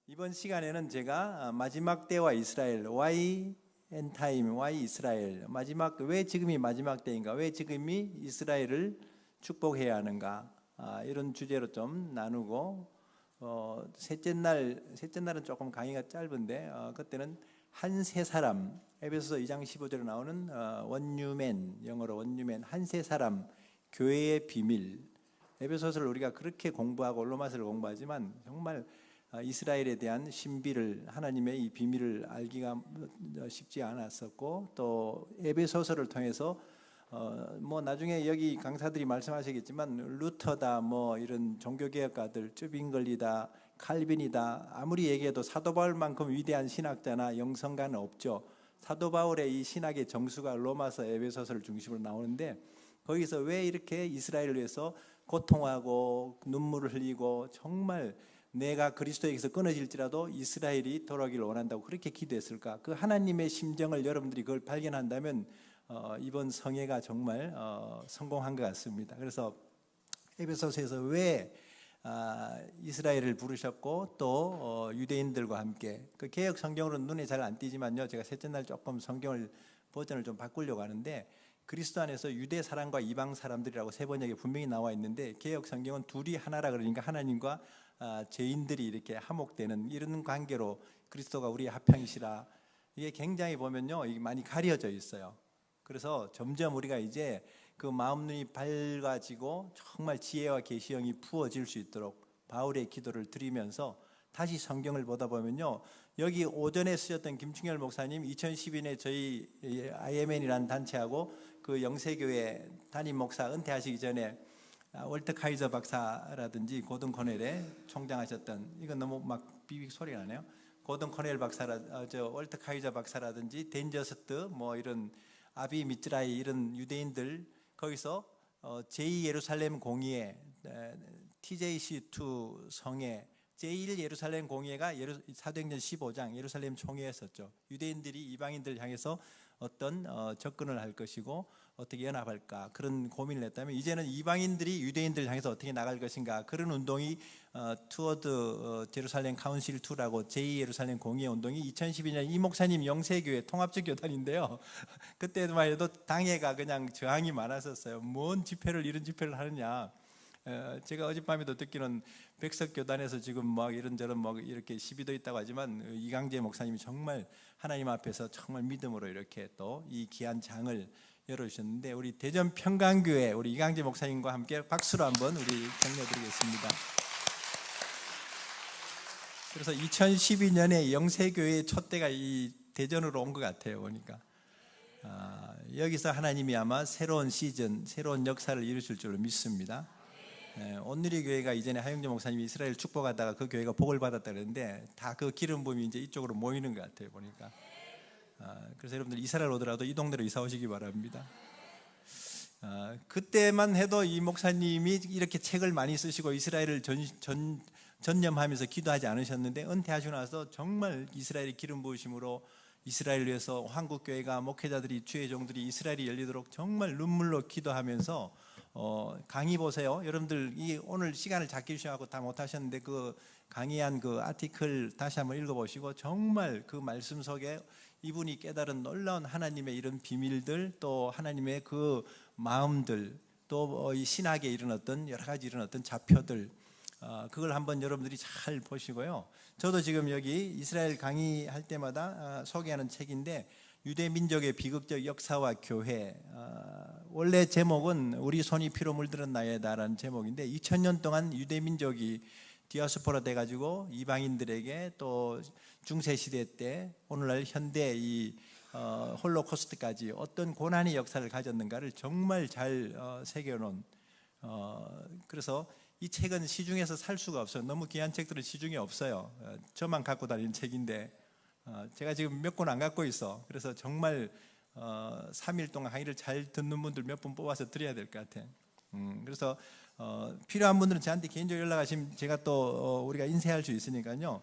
이번 시간에는 제가 마지막 때와 이스라엘, Why End Time, Why 이스라엘, 마지막 왜 지금이 마지막 때인가, 왜 지금이 이스라엘을 축복해야 하는가, 이런 주제로 좀 나누고, 셋째 날은 조금 강의가 짧은데, 그때는 한 세 사람, 에베소서 2장 15절에 나오는 원유맨, 영어로 원유맨, 한 세 사람, 교회의 비밀. 에베소서를 우리가 그렇게 공부하고 로마서를 공부하지만 정말 이스라엘에 대한 신비를, 하나님의 이 비밀을 알기가 쉽지 않았었고, 또 에베소서를 통해서 뭐 나중에 여기 강사들이 말씀하시겠지만 루터다, 뭐 이런 종교개혁가들, 쯔빙글리다, 칼빈이다, 아무리 얘기해도 사도 바울만큼 위대한 신학자나 영성가는 없죠. 사도 바울의 이 신학의 정수가 로마서, 에베소서를 중심으로 나오는데, 거기서 왜 이렇게 이스라엘을 위해서 고통하고 눈물을 흘리고 정말 내가 그리스도에게서 끊어질지라도 이스라엘이 돌아오기를 원한다고 그렇게 기도했을까? 그 하나님의 심정을 여러분들이 그걸 발견한다면 이번 성회가 정말 성공한 것 같습니다. 그래서 에베소서에서 왜 이스라엘을 부르셨고, 또 유대인들과 함께, 그 개역 성경으로는 눈에 잘 안 띄지만요, 제가 셋째 날 조금 성경을 버전을 좀 바꾸려고 하는데, 그리스도 안에서 유대 사람과 이방 사람들이라고 세 번역에 분명히 나와 있는데, 개역 성경은 둘이 하나라 그러니까 하나님과 죄인들이 이렇게 화목되는 이런 관계로 그리스도가 우리의 합형이시라, 이게 굉장히 보면요, 이게 많이 가려져 있어요. 그래서 점점 우리가 이제 그 마음 눈이 밝아지고 정말 지혜와 계시형이 부어질 수 있도록 바울의 기도를 드리면서 다시 성경을 보다 보면요, 여기 오전에 쓰셨던 김충열 목사님 2012년에 저희 IMN이라는 단체하고 그 영세교회 담임 목사 은퇴하시기 전에 월터 카이저 박사라든지 고든 코넬의 총장하셨던, 이건 너무 막 비빅 소리가 나네요. 고든 코넬 박사라, 월터 카이저 박사라든지 덴저스트, 뭐 이런 아비 미츠라이, 이런 유대인들, 거기서 제2 예루살렘 공의회, TJC2 성회, 제1 예루살렘 공의회가 사도행전 15장 예루살렘 총회였었죠. 유대인들이 이방인들 향해서 어떤 접근을 할 것이고 어떻게 연합할까, 그런 고민을 했다면, 이제는 이방인들이 유대인들 향해서 어떻게 나갈 것인가, 그런 운동이 투어드 제루살렘 카운실 2라고 제2 예루살렘 공의회 운동이 2012년 이 목사님 영세교회 통합적 교단인데요, 그때만 해도 당회가 그냥 저항이 많았었어요. 뭔 집회를, 이런 집회를 하느냐. 제가 어젯밤에도 듣기는 백석교단에서 지금 막 이런저런 뭐 이렇게 시비도 있다고 하지만, 이강재 목사님이 정말 하나님 앞에서 정말 믿음으로 이렇게 또 이 귀한 장을 열어주셨는데, 우리 대전 평강교회 우리 이강재 목사님과 함께 박수로 한번 우리 격려드리겠습니다. 그래서 2012년에 영세교회의 촛대가 이 대전으로 온 것 같아요, 보니까. 여기서 하나님이 아마 새로운 시즌, 새로운 역사를 이루실 줄로 믿습니다. 온누리 교회가 이전에 하영재 목사님이 이스라엘 축복하다가 그 교회가 복을 받았다 그랬는데, 다 그 기름 부음이 이제 이쪽으로 모이는 것 같아요, 보니까. 그래서 여러분들 이스라엘 오더라도 이 동네로 이사 오시기 바랍니다. 그때만 해도 이 목사님이 이렇게 책을 많이 쓰시고 이스라엘을 전념하면서 기도하지 않으셨는데, 은퇴하시고 나서 정말 이스라엘의 기름 부으심으로 이스라엘을 위해서 한국교회가, 목회자들이, 주의 종들이 이스라엘이 열리도록 정말 눈물로 기도하면서 강의 보세요. 여러분들 오늘 시간을 작게 주셔서 다 못하셨는데, 그 강의한 그 아티클 다시 한번 읽어보시고, 정말 그 말씀 속에 이분이 깨달은 놀라운 하나님의 이런 비밀들, 또 하나님의 그 마음들, 또 이 신학에 이런 어떤 여러 가지 이런 어떤 좌표들, 그걸 한번 여러분들이 잘 보시고요. 저도 지금 여기 이스라엘 강의할 때마다 소개하는 책인데, 유대 민족의 비극적 역사와 교회, 원래 제목은 우리 손이 피로 물들은 나에다라는 제목인데, 2000년 동안 유대 민족이 디아스포라 돼가지고 이방인들에게, 또 중세시대 때 오늘날 현대 이 홀로코스트까지 어떤 고난의 역사를 가졌는가를 정말 잘 새겨놓은, 그래서 이 책은 시중에서 살 수가 없어요. 너무 귀한 책들은 시중에 없어요. 저만 갖고 다니는 책인데, 제가 지금 몇 권 안 갖고 있어. 그래서 정말 3일 동안 강의를 잘 듣는 분들 몇 분 뽑아서 드려야 될 것 같아. 그래서 필요한 분들은 저한테 개인적으로 연락하시면 제가 또 우리가 인쇄할 수 있으니까요.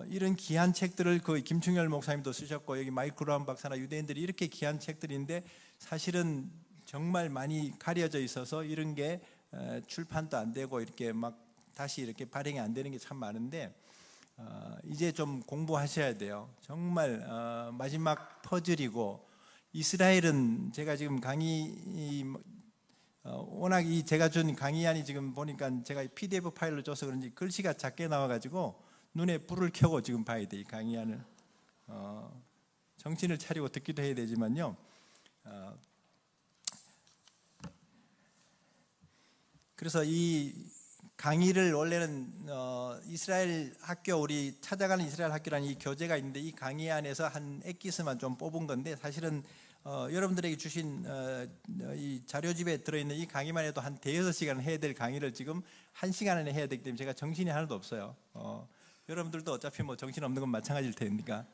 이런 귀한 책들을 그 김충열 목사님도 쓰셨고, 여기 마이클 브라운 박사나 유대인들이 이렇게 귀한 책들인데, 사실은 정말 많이 가려져 있어서 이런 게 출판도 안 되고 이렇게 막 다시 이렇게 발행이 안 되는 게 참 많은데, 이제 좀 공부하셔야 돼요. 정말 마지막 퍼즐이고, 이스라엘은 제가 지금 워낙 제가 준 강의안이 지금 보니까 제가 PDF 파일로 줘서 그런지 글씨가 작게 나와가지고 눈에 불을 켜고 지금 봐야 돼, 이 강의안을. 정신을 차리고 듣기도 해야 되지만요. 그래서 이 강의를 원래는 이스라엘 학교, 우리 찾아가는 이스라엘 학교라는 이 교재가 있는데, 이 강의 안에서 한 엑기스만 좀 뽑은 건데, 사실은 여러분들에게 주신 이 자료집에 들어있는 이 강의만 해도 한 대여섯 시간 해야 될 강의를 지금 1시간 안에 해야 되기 때문에 제가 정신이 하나도 없어요. 여러분들도 어차피 뭐 정신 없는 건 마찬가지일 테니까.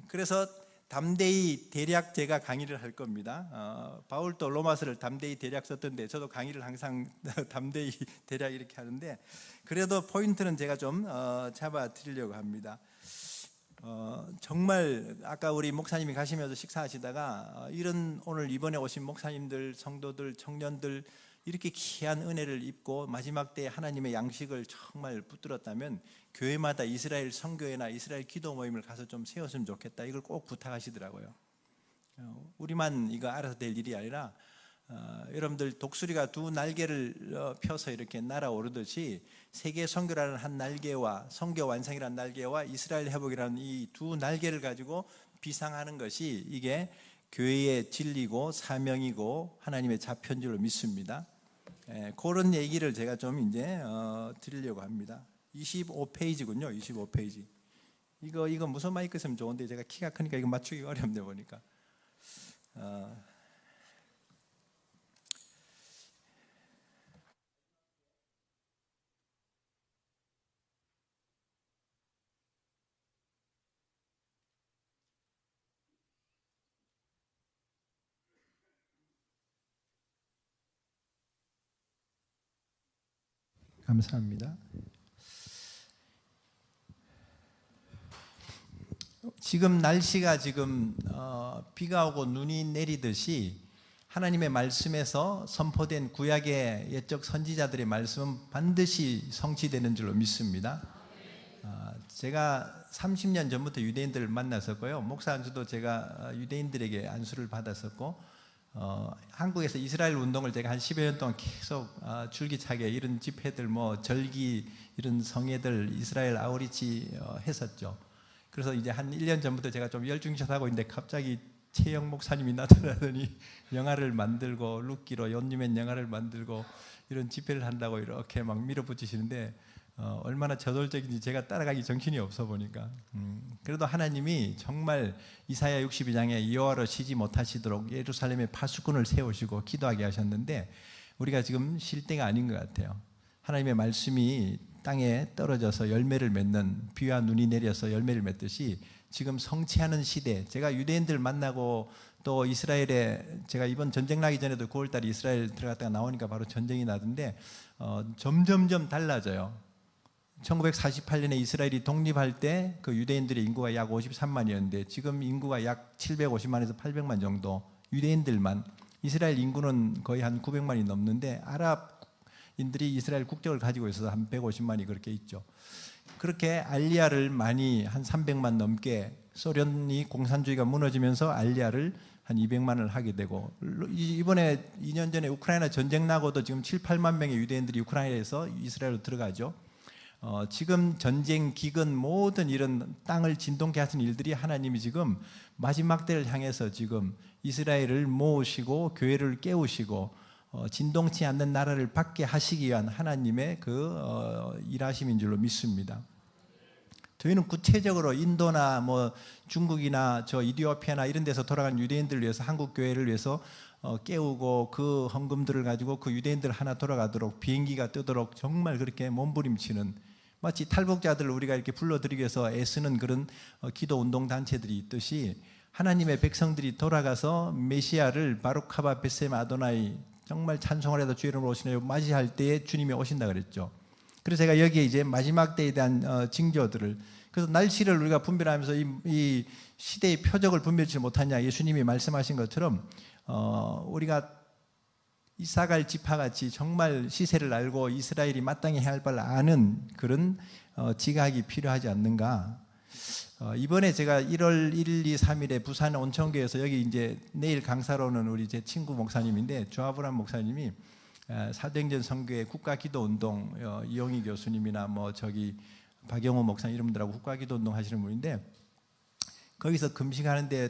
그래서 담대히 대략 제가 강의를 할 겁니다. 바울도 로마서를 담대히 대략 썼던데, 저도 강의를 항상 담대히 대략 이렇게 하는데, 그래도 포인트는 제가 좀 잡아 드리려고 합니다. 정말 아까 우리 목사님이 가시면서 식사하시다가 이런 오늘 이번에 오신 목사님들, 성도들, 청년들 이렇게 귀한 은혜를 입고 마지막 때 하나님의 양식을 정말 붙들었다면 교회마다 이스라엘 선교회나 이스라엘 기도 모임을 가서 좀 세웠으면 좋겠다, 이걸 꼭 부탁하시더라고요. 우리만 이거 알아서 될 일이 아니라 여러분들 독수리가 두 날개를 펴서 이렇게 날아오르듯이 세계 선교라는 한 날개와 선교 완성이라는 날개와 이스라엘 회복이라는 이 두 날개를 가지고 비상하는 것이 이게 교회의 진리고 사명이고 하나님의 자표인 줄로 믿습니다. 그런 얘기를 제가 좀 이제 드리려고 합니다. 25페이지군요. 25페이지. 이거 무슨 마이크 쓰면 좋은데 제가 키가 크니까 이거 맞추기가 어렵네 보니까. 감사합니다. 지금 날씨가 지금 비가 오고 눈이 내리듯이 하나님의 말씀에서 선포된 구약의 옛적 선지자들의 말씀은 반드시 성취되는 줄로 믿습니다. 제가 30년 전부터 유대인들을 만났었고요. 목사 안수도 제가 유대인들에게 안수를 받았었고, 한국에서 이스라엘 운동을 제가 한 10여 년 동안 계속 줄기차게 이런 집회들, 뭐 절기, 이런 성회들 이스라엘 아우리치 했었죠. 그래서 이제 한 1년 전부터 제가 좀 열중샷하고 있는데 갑자기 최영 목사님이 나타나더니 영화를 만들고 룻기로 연유맨 영화를 만들고 이런 집회를 한다고 이렇게 막 밀어붙이시는데 얼마나 저돌적인지 제가 따라가기 정신이 없어 보니까. 그래도 하나님이 정말 이사야 62장에 여호와로 쉬지 못하시도록 예루살렘에 파수꾼을 세우시고 기도하게 하셨는데, 우리가 지금 쉴 때가 아닌 것 같아요. 하나님의 말씀이 땅에 떨어져서 열매를 맺는, 비와 눈이 내려서 열매를 맺듯이 지금 성취하는 시대. 제가 유대인들 만나고 또 이스라엘에, 제가 이번 전쟁 나기 전에도 9월달에 이스라엘 들어갔다가 나오니까 바로 전쟁이 나던데 점점점 달라져요. 1948년에 이스라엘이 독립할 때 그 유대인들의 인구가 약 53만이었는데 지금 인구가 약 750만에서 800만 정도, 유대인들만. 이스라엘 인구는 거의 한 900만이 넘는데 아랍인들이 이스라엘 국적을 가지고 있어서 한 150만이 그렇게 있죠. 그렇게 알리아를 많이, 한 300만 넘게, 소련이 공산주의가 무너지면서 알리아를 한 200만을 하게 되고, 이번에 2년 전에 우크라이나 전쟁 나고도 지금 7, 8만 명의 유대인들이 우크라이나에서 이스라엘로 들어가죠. 지금 전쟁, 기근, 모든 이런 땅을 진동케 하신 일들이 하나님이 지금 마지막 때를 향해서 지금 이스라엘을 모으시고 교회를 깨우시고 진동치 않는 나라를 받게 하시기 위한 하나님의 그 일하심인 줄로 믿습니다. 저희는 구체적으로 인도나 뭐 중국이나 저 이디오피아나 이런 데서 돌아간 유대인들을 위해서, 한국 교회를 위해서 깨우고 그 헌금들을 가지고 그 유대인들 하나 돌아가도록, 비행기가 뜨도록 정말 그렇게 몸부림치는, 마치 탈북자들을 우리가 이렇게 불러들이기 위해서 애쓰는 그런 기도 운동 단체들이 있듯이 하나님의 백성들이 돌아가서 메시아를 바룩하바 베셈 아도나이, 정말 찬송을 해도 주의 이름으로 오시네요 맞이할 때에 주님이 오신다 그랬죠. 그래서 제가 여기에 이제 마지막 때에 대한 징조들을, 그래서 날씨를 우리가 분별하면서 이 시대의 표적을 분별치 못하냐, 예수님이 말씀하신 것처럼 우리가 이사갈 지파같이 정말 시세를 알고 이스라엘이 마땅히 해야 할 바를 아는 그런 지각이 필요하지 않는가. 이번에 제가 1월 1일, 2, 3일에 부산 온천교에서 여기 이제 내일 강사로는 우리 제 친구 목사님인데 조아브람 목사님이 사도행전 선교회 국가기도운동 이용희 교수님이나 뭐 저기 박영호 목사님 이런 분들하고 국가기도운동 하시는 분인데 거기서 금식하는데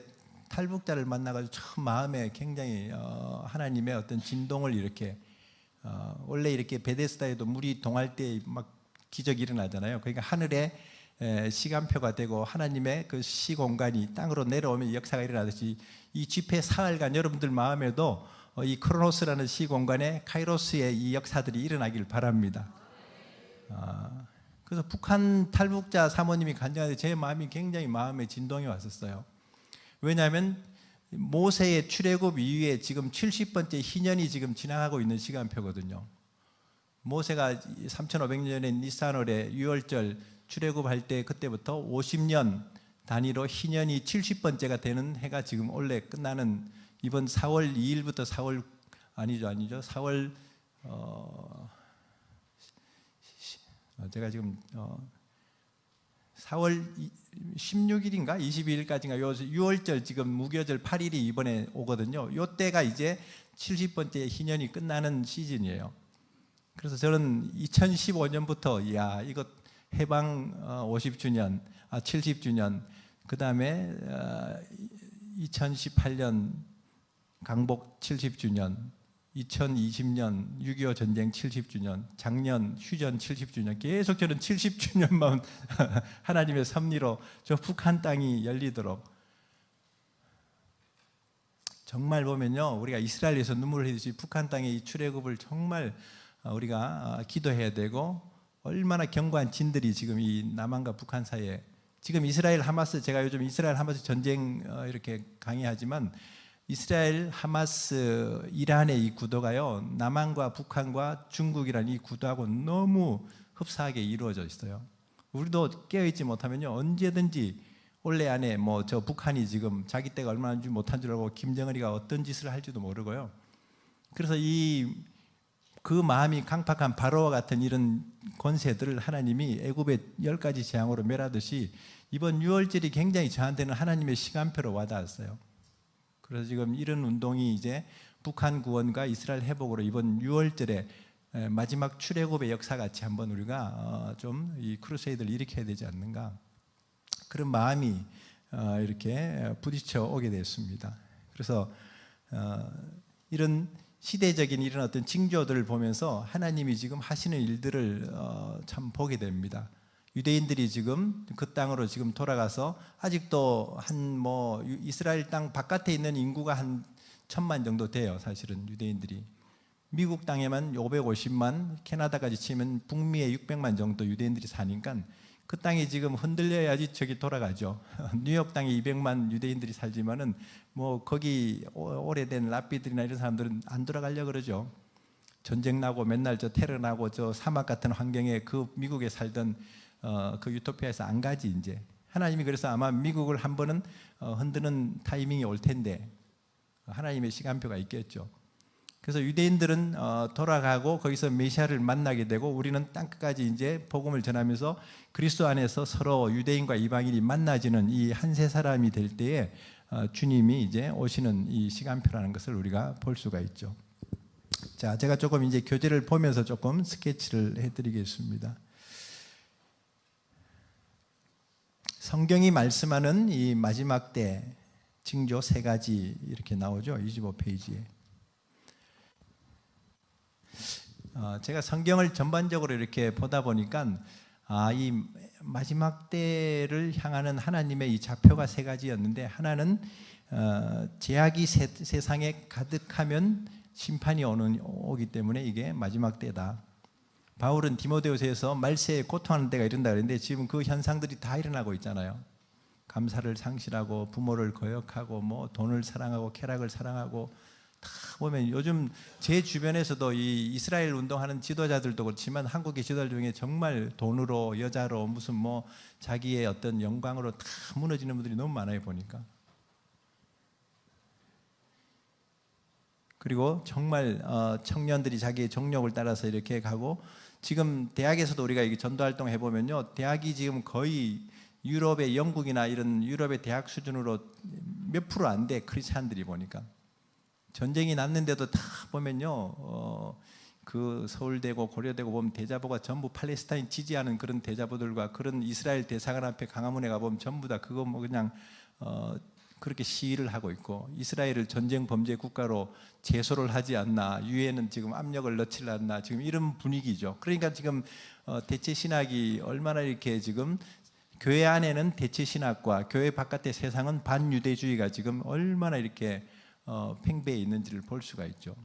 탈북자를 만나가지고 참 마음에 굉장히 하나님의 어떤 진동을 이렇게 원래 이렇게 베데스다에도 물이 동할 때 막 기적이 일어나잖아요. 그러니까 하늘에 시간표가 되고 하나님의 그 시공간이 땅으로 내려오면 역사가 일어나듯이 이 집회 사흘간 여러분들 마음에도 이 크로노스라는 시공간에 카이로스의 이 역사들이 일어나길 바랍니다. 그래서 북한 탈북자 사모님이 간증하는데 제 마음이 굉장히 마음에 진동이 왔었어요. 왜냐하면 모세의 출애굽 이후에 지금 70번째 희년이 지금 지나가고 있는 시간표거든요. 모세가 3500년의 니산월에 6월절 출애굽할 때 그때부터 50년 단위로 희년이 70번째가 되는 해가 지금 원래 끝나는 이번 4월 2일부터 4월 아니죠 4월 제가 지금 4월 16일인가 22일까지인가 요 6월절 지금 무교절 8일이 이번에 오거든요. 요 때가 이제 70번째 희년이 끝나는 시즌이에요. 그래서 저는 2015년부터 야 이거 해방 50주년, 70주년, 그 다음에 2018년 강복 70주년, 2020년 6.25 전쟁 70주년, 작년 휴전 70주년 계속 저는 70주년만 하나님의 섭리로 저 북한 땅이 열리도록 정말 보면요 우리가 이스라엘에서 눈물을 흘리듯이 북한 땅의 이 출애굽을 정말 우리가 기도해야 되고 얼마나 견고한 진들이 지금 이 남한과 북한 사이에 지금 이스라엘 하마스 제가 요즘 이스라엘 하마스 전쟁 이렇게 강의하지만 이스라엘 하마스 이란의 이 구도가요 남한과 북한과 중국이라는 이 구도하고 너무 흡사하게 이루어져 있어요. 우리도 깨어있지 못하면요 언제든지 올해 안에 뭐 저 북한이 지금 자기 때가 얼마나 못한 줄 알고 김정은이가 어떤 짓을 할지도 모르고요. 그래서 그 마음이 강팍한 바로와 같은 이런 권세들을 하나님이 애굽의 10가지 재앙으로 멸하듯이 이번 6월절이 굉장히 저한테는 하나님의 시간표로 와닿았어요. 그래서 지금 이런 운동이 이제 북한 구원과 이스라엘 회복으로 이번 6월절에 마지막 출애굽의 역사같이 한번 우리가 좀 이 크루세이드를 일으켜야 되지 않는가 그런 마음이 이렇게 부딪혀 오게 됐습니다. 그래서 이런 시대적인 이런 어떤 징조들을 보면서 하나님이 지금 하시는 일들을 참 보게 됩니다. 유대인들이 지금 그 땅으로 지금 돌아가서 아직도 이스라엘 땅 바깥에 있는 인구가 한 1000만 정도 돼요. 사실은 유대인들이 미국 땅에만 550만, 캐나다까지 치면 북미에 600만 정도 유대인들이 사니까 그 땅이 지금 흔들려야지 저기 돌아가죠. 뉴욕 땅에 200만 유대인들이 살지만은 뭐 거기 오래된 랍비들이나 이런 사람들은 안 돌아가려고 그러죠. 전쟁 나고 맨날 저 테러 나고 저 사막 같은 환경에 그 미국에 살던 그 유토피아에서 안 가지 이제. 하나님이 그래서 아마 미국을 한 번은 흔드는 타이밍이 올 텐데 하나님의 시간표가 있겠죠. 그래서 유대인들은 돌아가고 거기서 메시아를 만나게 되고 우리는 땅끝까지 이제 복음을 전하면서 그리스도 안에서 서로 유대인과 이방인이 만나지는 이 한 세 사람이 될 때에 주님이 이제 오시는 이 시간표라는 것을 우리가 볼 수가 있죠. 자, 제가 조금 이제 교재를 보면서 조금 스케치를 해드리겠습니다. 성경이 말씀하는 이 마지막 때 징조 3가지 이렇게 나오죠. 25페이지에. 제가 성경을 전반적으로 이렇게 보다 보니까 이 마지막 때를 향하는 하나님의 이 좌표가 3가지였는데 하나는 제약이 세상에 가득하면 심판이 오기 때문에 이게 마지막 때다. 바울은 디모데후서에서 말세에 고통하는 때가 이른다 그랬는데 지금 그 현상들이 다 일어나고 있잖아요. 감사를 상실하고 부모를 거역하고 뭐 돈을 사랑하고 쾌락을 사랑하고 다 보면 요즘 제 주변에서도 이 이스라엘 운동하는 지도자들도 그렇지만 한국의 지도자 중에 정말 돈으로 여자로 무슨 뭐 자기의 어떤 영광으로 다 무너지는 분들이 너무 많아요 보니까. 그리고 정말 청년들이 자기의 정욕을 따라서 이렇게 가고 지금 대학에서도 우리가 이게 전도 활동 해보면요, 대학이 지금 거의 유럽의 영국이나 이런 유럽의 대학 수준으로 몇 프로 안 돼, 크리스찬들이 보니까. 전쟁이 났는데도 다 보면요, 그 서울대고 고려대고 보면 대자보가 전부 팔레스타인 지지하는 그런 대자보들과 그런 이스라엘 대사관 앞에 광화문에 가보면 전부 다 그거 뭐 그냥 그렇게 시위를 하고 있고, 이스라엘을 전쟁 범죄 국가로 제소를 하지 않나, 유엔은 지금 압력을 넣지 않나, 지금 이런 분위기죠. 그러니까 지금 대체 신학이 얼마나 이렇게 지금 교회 안에는 대체 신학과 교회 바깥의 세상은 반유대주의가 지금 얼마나 이렇게 팽배해 있는지를 볼 수가 있죠.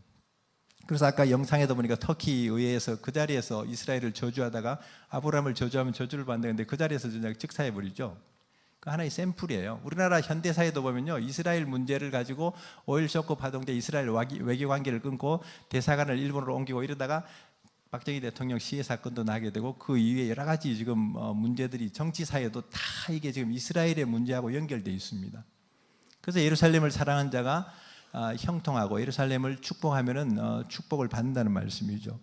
그래서 아까 영상에도 보니까 터키 의회에서 그 자리에서 이스라엘을 저주하다가 아브라함을 저주하면 저주를 받는데 그 자리에서 그냥 즉사해버리죠. 그 하나의 샘플이에요. 우리나라 현대사에도 보면요, 이스라엘 문제를 가지고 오일 쇼크 파동돼 이스라엘 외교 관계를 끊고 대사관을 일본으로 옮기고 이러다가 박정희 대통령 시해 사건도 나게 되고 그 이후에 여러 가지 지금 문제들이 정치사에도 다 이게 지금 이스라엘의 문제하고 연결되어 있습니다. 그래서 예루살렘을 사랑하는 자가 형통하고 예루살렘을 축복하면은 축복을 받는다는 말씀이죠.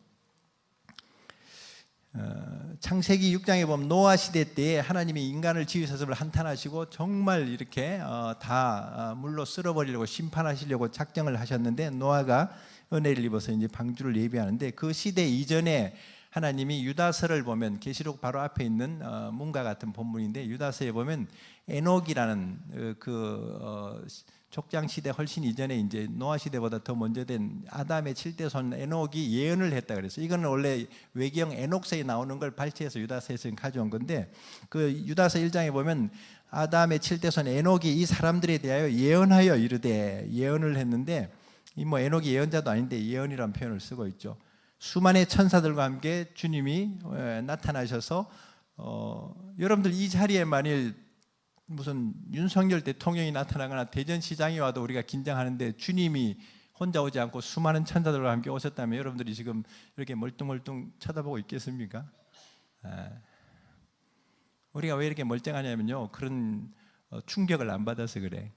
창세기 6장에 보면 노아 시대 때에 하나님이 인간을 지으셨음을 한탄하시고 정말 이렇게 다 물로 쓸어버리려고 심판하시려고 작정을 하셨는데 노아가 은혜를 입어서 이제 방주를 예비하는데 그 시대 이전에 하나님이 유다서를 보면 계시록 바로 앞에 있는 문과 같은 본문인데 유다서에 보면 에녹이라는 족장 시대 훨씬 이전에 이제 노아 시대보다 더 먼저 된 아담의 7대 손 에녹이 예언을 했다 그랬어요. 이거는 원래 외경 에녹서에 나오는 걸 발췌해서 유다서에서 가져온 건데 그 유다서 1장에 보면 아담의 7대 손 에녹이 이 사람들에 대하여 예언하여 이르되 예언을 했는데 이 뭐 에녹이 예언자도 아닌데 예언이라는 표현을 쓰고 있죠. 수많은 천사들과 함께 주님이 나타나셔서 여러분들 이 자리에 만일 무슨 윤석열 대통령이 나타나거나 대전시장이 와도 우리가 긴장하는데 주님이 혼자 오지 않고 수많은 천사들과 함께 오셨다면 여러분들이 지금 이렇게 멀뚱멀뚱 쳐다보고 있겠습니까? 우리가 왜 이렇게 멀쩡하냐면요, 그런 충격을 안 받아서 그래.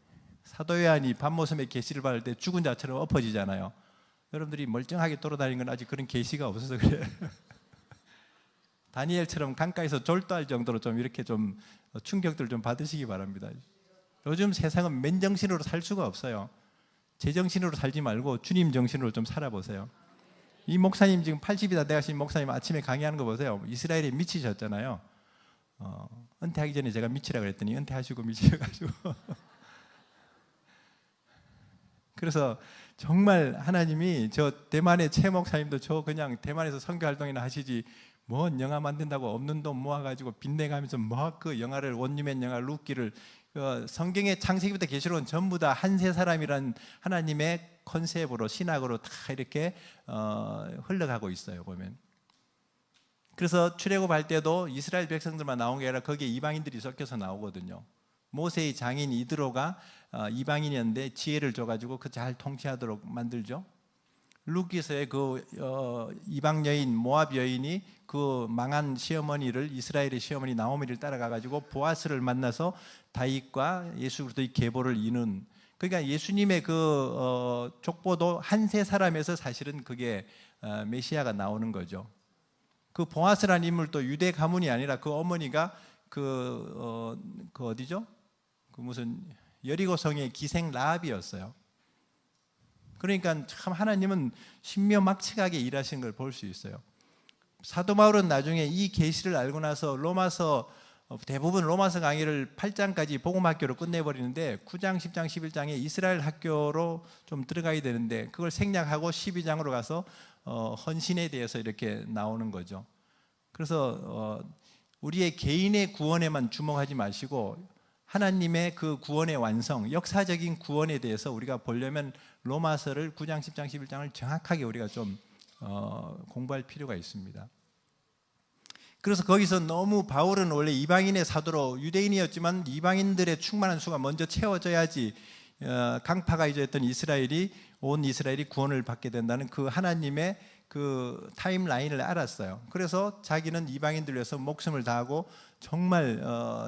사도 요한이 밤모섬에 계시를 받을 때 죽은 자처럼 엎어지잖아요. 여러분들이 멀쩡하게 돌아다니는 건 아직 그런 계시가 없어서 그래. 다니엘처럼 강가에서 졸도할 정도로 좀 이렇게 좀 충격들 좀 받으시기 바랍니다. 요즘 세상은 맨정신으로 살 수가 없어요. 제정신으로 살지 말고 주님 정신으로 좀 살아보세요. 이 목사님 지금 80이 다 돼가신 목사님 아침에 강의하는 거 보세요. 이스라엘에 미치셨잖아요. 은퇴하기 전에 제가 미치라 그랬더니 은퇴하시고 미치셔가지고 그래서 정말 하나님이 저 대만의 최 목사님도 저 그냥 대만에서 선교 활동이나 하시지 뭔 영화 만든다고 없는 돈 모아가지고 빚내가면서 뭐 그 영화를 원유맨 영화 루키를 성경의 창세기부터 계시록은 전부 다 한 세 사람이란 하나님의 컨셉으로 신학으로 다 이렇게 흘러가고 있어요 보면. 그래서 출애굽할 때도 이스라엘 백성들만 나온 게 아니라 거기에 이방인들이 섞여서 나오거든요. 모세의 장인 이드로가 이방인이었는데 지혜를 줘가지고 그 잘 통치하도록 만들죠. 룻기서의 그 이방 여인 모압 여인이 그 망한 시어머니를 이스라엘의 시어머니 나오미를 따라가가지고 보아스를 만나서 다윗과 예수 그리스도의 계보를 이룬. 그러니까 예수님의 그 족보도 한 세 사람에서 사실은 그게 메시아가 나오는 거죠. 그 보아스라는 인물도 유대 가문이 아니라 그 어머니가 그 어디죠? 그 무슨 여리고성의 기생 라합이었어요. 그러니까 참 하나님은 신묘막측하게 일하신 걸 볼 수 있어요. 사도 바울은 나중에 이 계시를 알고 나서 로마서 대부분 로마서 강의를 8장까지 복음학교로 끝내버리는데 9장, 10장, 11장에 이스라엘 학교로 좀 들어가야 되는데 그걸 생략하고 12장으로 가서 헌신에 대해서 이렇게 나오는 거죠. 그래서 우리의 개인의 구원에만 주목하지 마시고 하나님의 그 구원의 완성, 역사적인 구원에 대해서 우리가 보려면 로마서를 9장, 10장, 11장을 정확하게 우리가 좀 공부할 필요가 있습니다. 그래서 거기서 너무 바울은 원래 이방인의 사도로 유대인이었지만 이방인들의 충만한 수가 먼저 채워져야지 강파가 이제였던 이스라엘이 온 이스라엘이 구원을 받게 된다는 그 하나님의 그 타임라인을 알았어요. 그래서 자기는 이방인들 위해서 목숨을 다하고 정말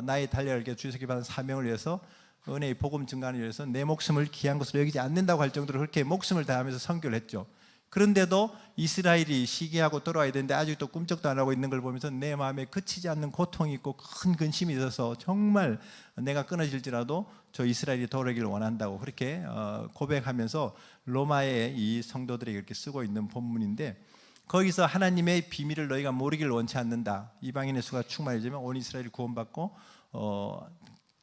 나의 달려갈 게 주에서 받은 사명을 위해서 은혜의 복음 증가를 위해서 내 목숨을 귀한 것으로 여기지 않는다고 할 정도로 그렇게 목숨을 다하면서 선교를 했죠. 그런데도 이스라엘이 시기하고 돌아와야 되는데 아직도 꿈쩍도 안 하고 있는 걸 보면서 내 마음에 그치지 않는 고통이 있고 큰 근심이 있어서 정말 내가 끊어질지라도 저 이스라엘이 돌아오기를 원한다고 그렇게 고백하면서 로마의 이 성도들에게 이렇게 쓰고 있는 본문인데, 거기서 하나님의 비밀을 너희가 모르기를 원치 않는다, 이방인의 수가 충만해지면 온 이스라엘이 구원받고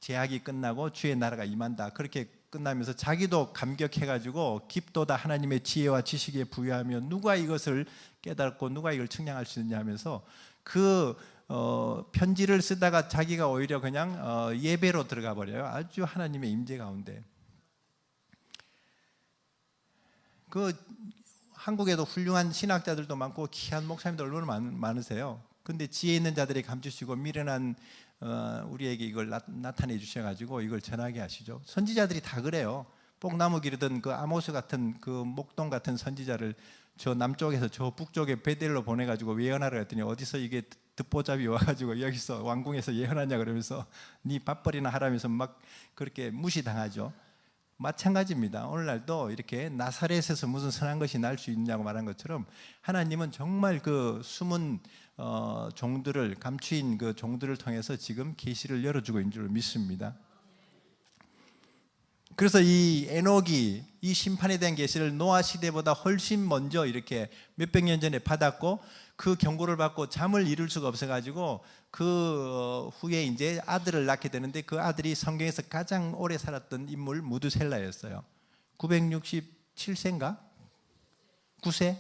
제약이 끝나고 주의 나라가 임한다, 그렇게 끝나면서 자기도 감격해가지고 깊도다 하나님의 지혜와 지식에 부유하며 누가 이것을 깨닫고 누가 이걸 측량할 수 있느냐 하면서 그 편지를 쓰다가 자기가 오히려 그냥 예배로 들어가 버려요. 아주 하나님의 임재 가운데. 그 한국에도 훌륭한 신학자들도 많고 귀한 목사님들 얼마나 많으세요. 근데 지혜 있는 자들이 감추시고 미련한 우리에게 이걸 나타내 주셔가지고 이걸 전하게 하시죠. 선지자들이 다 그래요. 뽕나무 기르던 그 아모스 같은 그 목동 같은 선지자를 저 남쪽에서 저 북쪽에 베델로 보내가지고 예언하러 했더니 어디서 이게 듣보잡이 와가지고 여기서 왕궁에서 예언하냐 그러면서 네 밥벌이나 하라면서 막 그렇게 무시당하죠. 마찬가지입니다. 오늘날도 이렇게 나사렛에서 무슨 선한 것이 날 수 있냐고 말한 것처럼 하나님은 정말 그 숨은 종들을, 감추인 그 종들을 통해서 지금 계시를 열어주고 있는 줄 믿습니다. 그래서 이 에녹이 이 심판에 대한 계시를 노아 시대보다 훨씬 먼저 이렇게 몇백 년 전에 받았고, 그 경고를 받고 잠을 이룰 수가 없어가지고 그 후에 이제 아들을 낳게 되는데, 그 아들이 성경에서 가장 오래 살았던 인물 무드셀라였어요. 967세인가? 9세?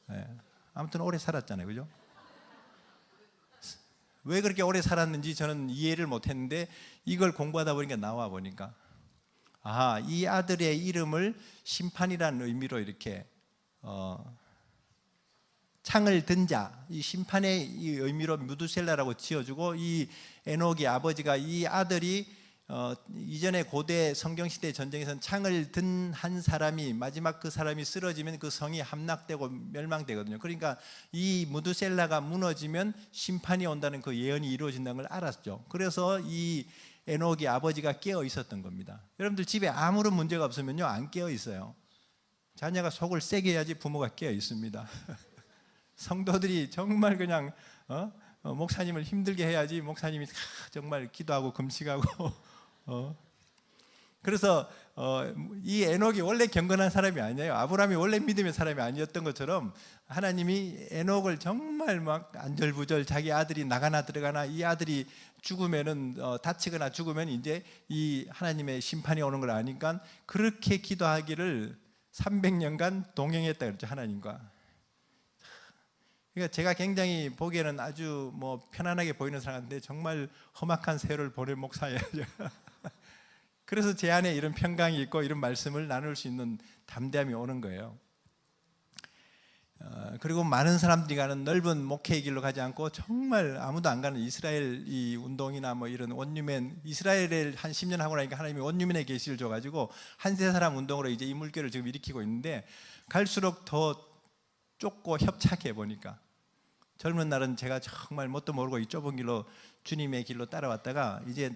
네. 아무튼 오래 살았잖아요, 그죠? 왜 그렇게 오래 살았는지 저는 이해를 못했는데 이걸 공부하다 보니까 나와 보니까 이 아들의 이름을 심판이라는 의미로 이렇게 창을 든 자, 이 심판의 이 의미로 무드셀라라고 지어주고, 이 에녹이 아버지가 이 아들이 이전에 고대 성경시대 전쟁에서는 창을 든 한 사람이 마지막 그 사람이 쓰러지면 그 성이 함락되고 멸망되거든요. 그러니까 이 무드셀라가 무너지면 심판이 온다는 그 예언이 이루어진다는 걸 알았죠. 그래서 이 에녹이 아버지가 깨어 있었던 겁니다. 여러분들 집에 아무런 문제가 없으면요 안 깨어 있어요. 자녀가 속을 세게 해야지 부모가 깨어 있습니다. 성도들이 정말 그냥 목사님을 힘들게 해야지 목사님이 정말 기도하고 금식하고 그래서 이 에녹이 원래 경건한 사람이 아니에요. 아브라함이 원래 믿음의 사람이 아니었던 것처럼 하나님이 에녹을 정말 막 안절부절 자기 아들이 나가나 들어가나, 이 아들이 죽으면은 다치거나 죽으면 이제 이 하나님의 심판이 오는 걸 아니까 그렇게 기도하기를 300년간 동행했다 그랬죠, 하나님과. 그러니까 제가 굉장히 보기에는 아주 편안하게 보이는 사람인데 정말 험악한 세월을 보낸 목사예요. 그래서 제 안에 이런 평강이 있고 이런 말씀을 나눌 수 있는 담대함이 오는 거예요. 그리고 많은 사람들이 가는 넓은 목회의 길로 가지 않고 정말 아무도 안 가는 이스라엘 이 운동이나 이런 원유맨, 이스라엘에 한 10년 하고 나니까 하나님이 원유맨의 계시를 줘가지고 한세 사람 운동으로 이제 이 물결을 지금 일으키고 있는데, 갈수록 더 좁고 협착해 보니까, 젊은 날은 제가 정말 뭣도 모르고 이 좁은 길로 주님의 길로 따라왔다가 이제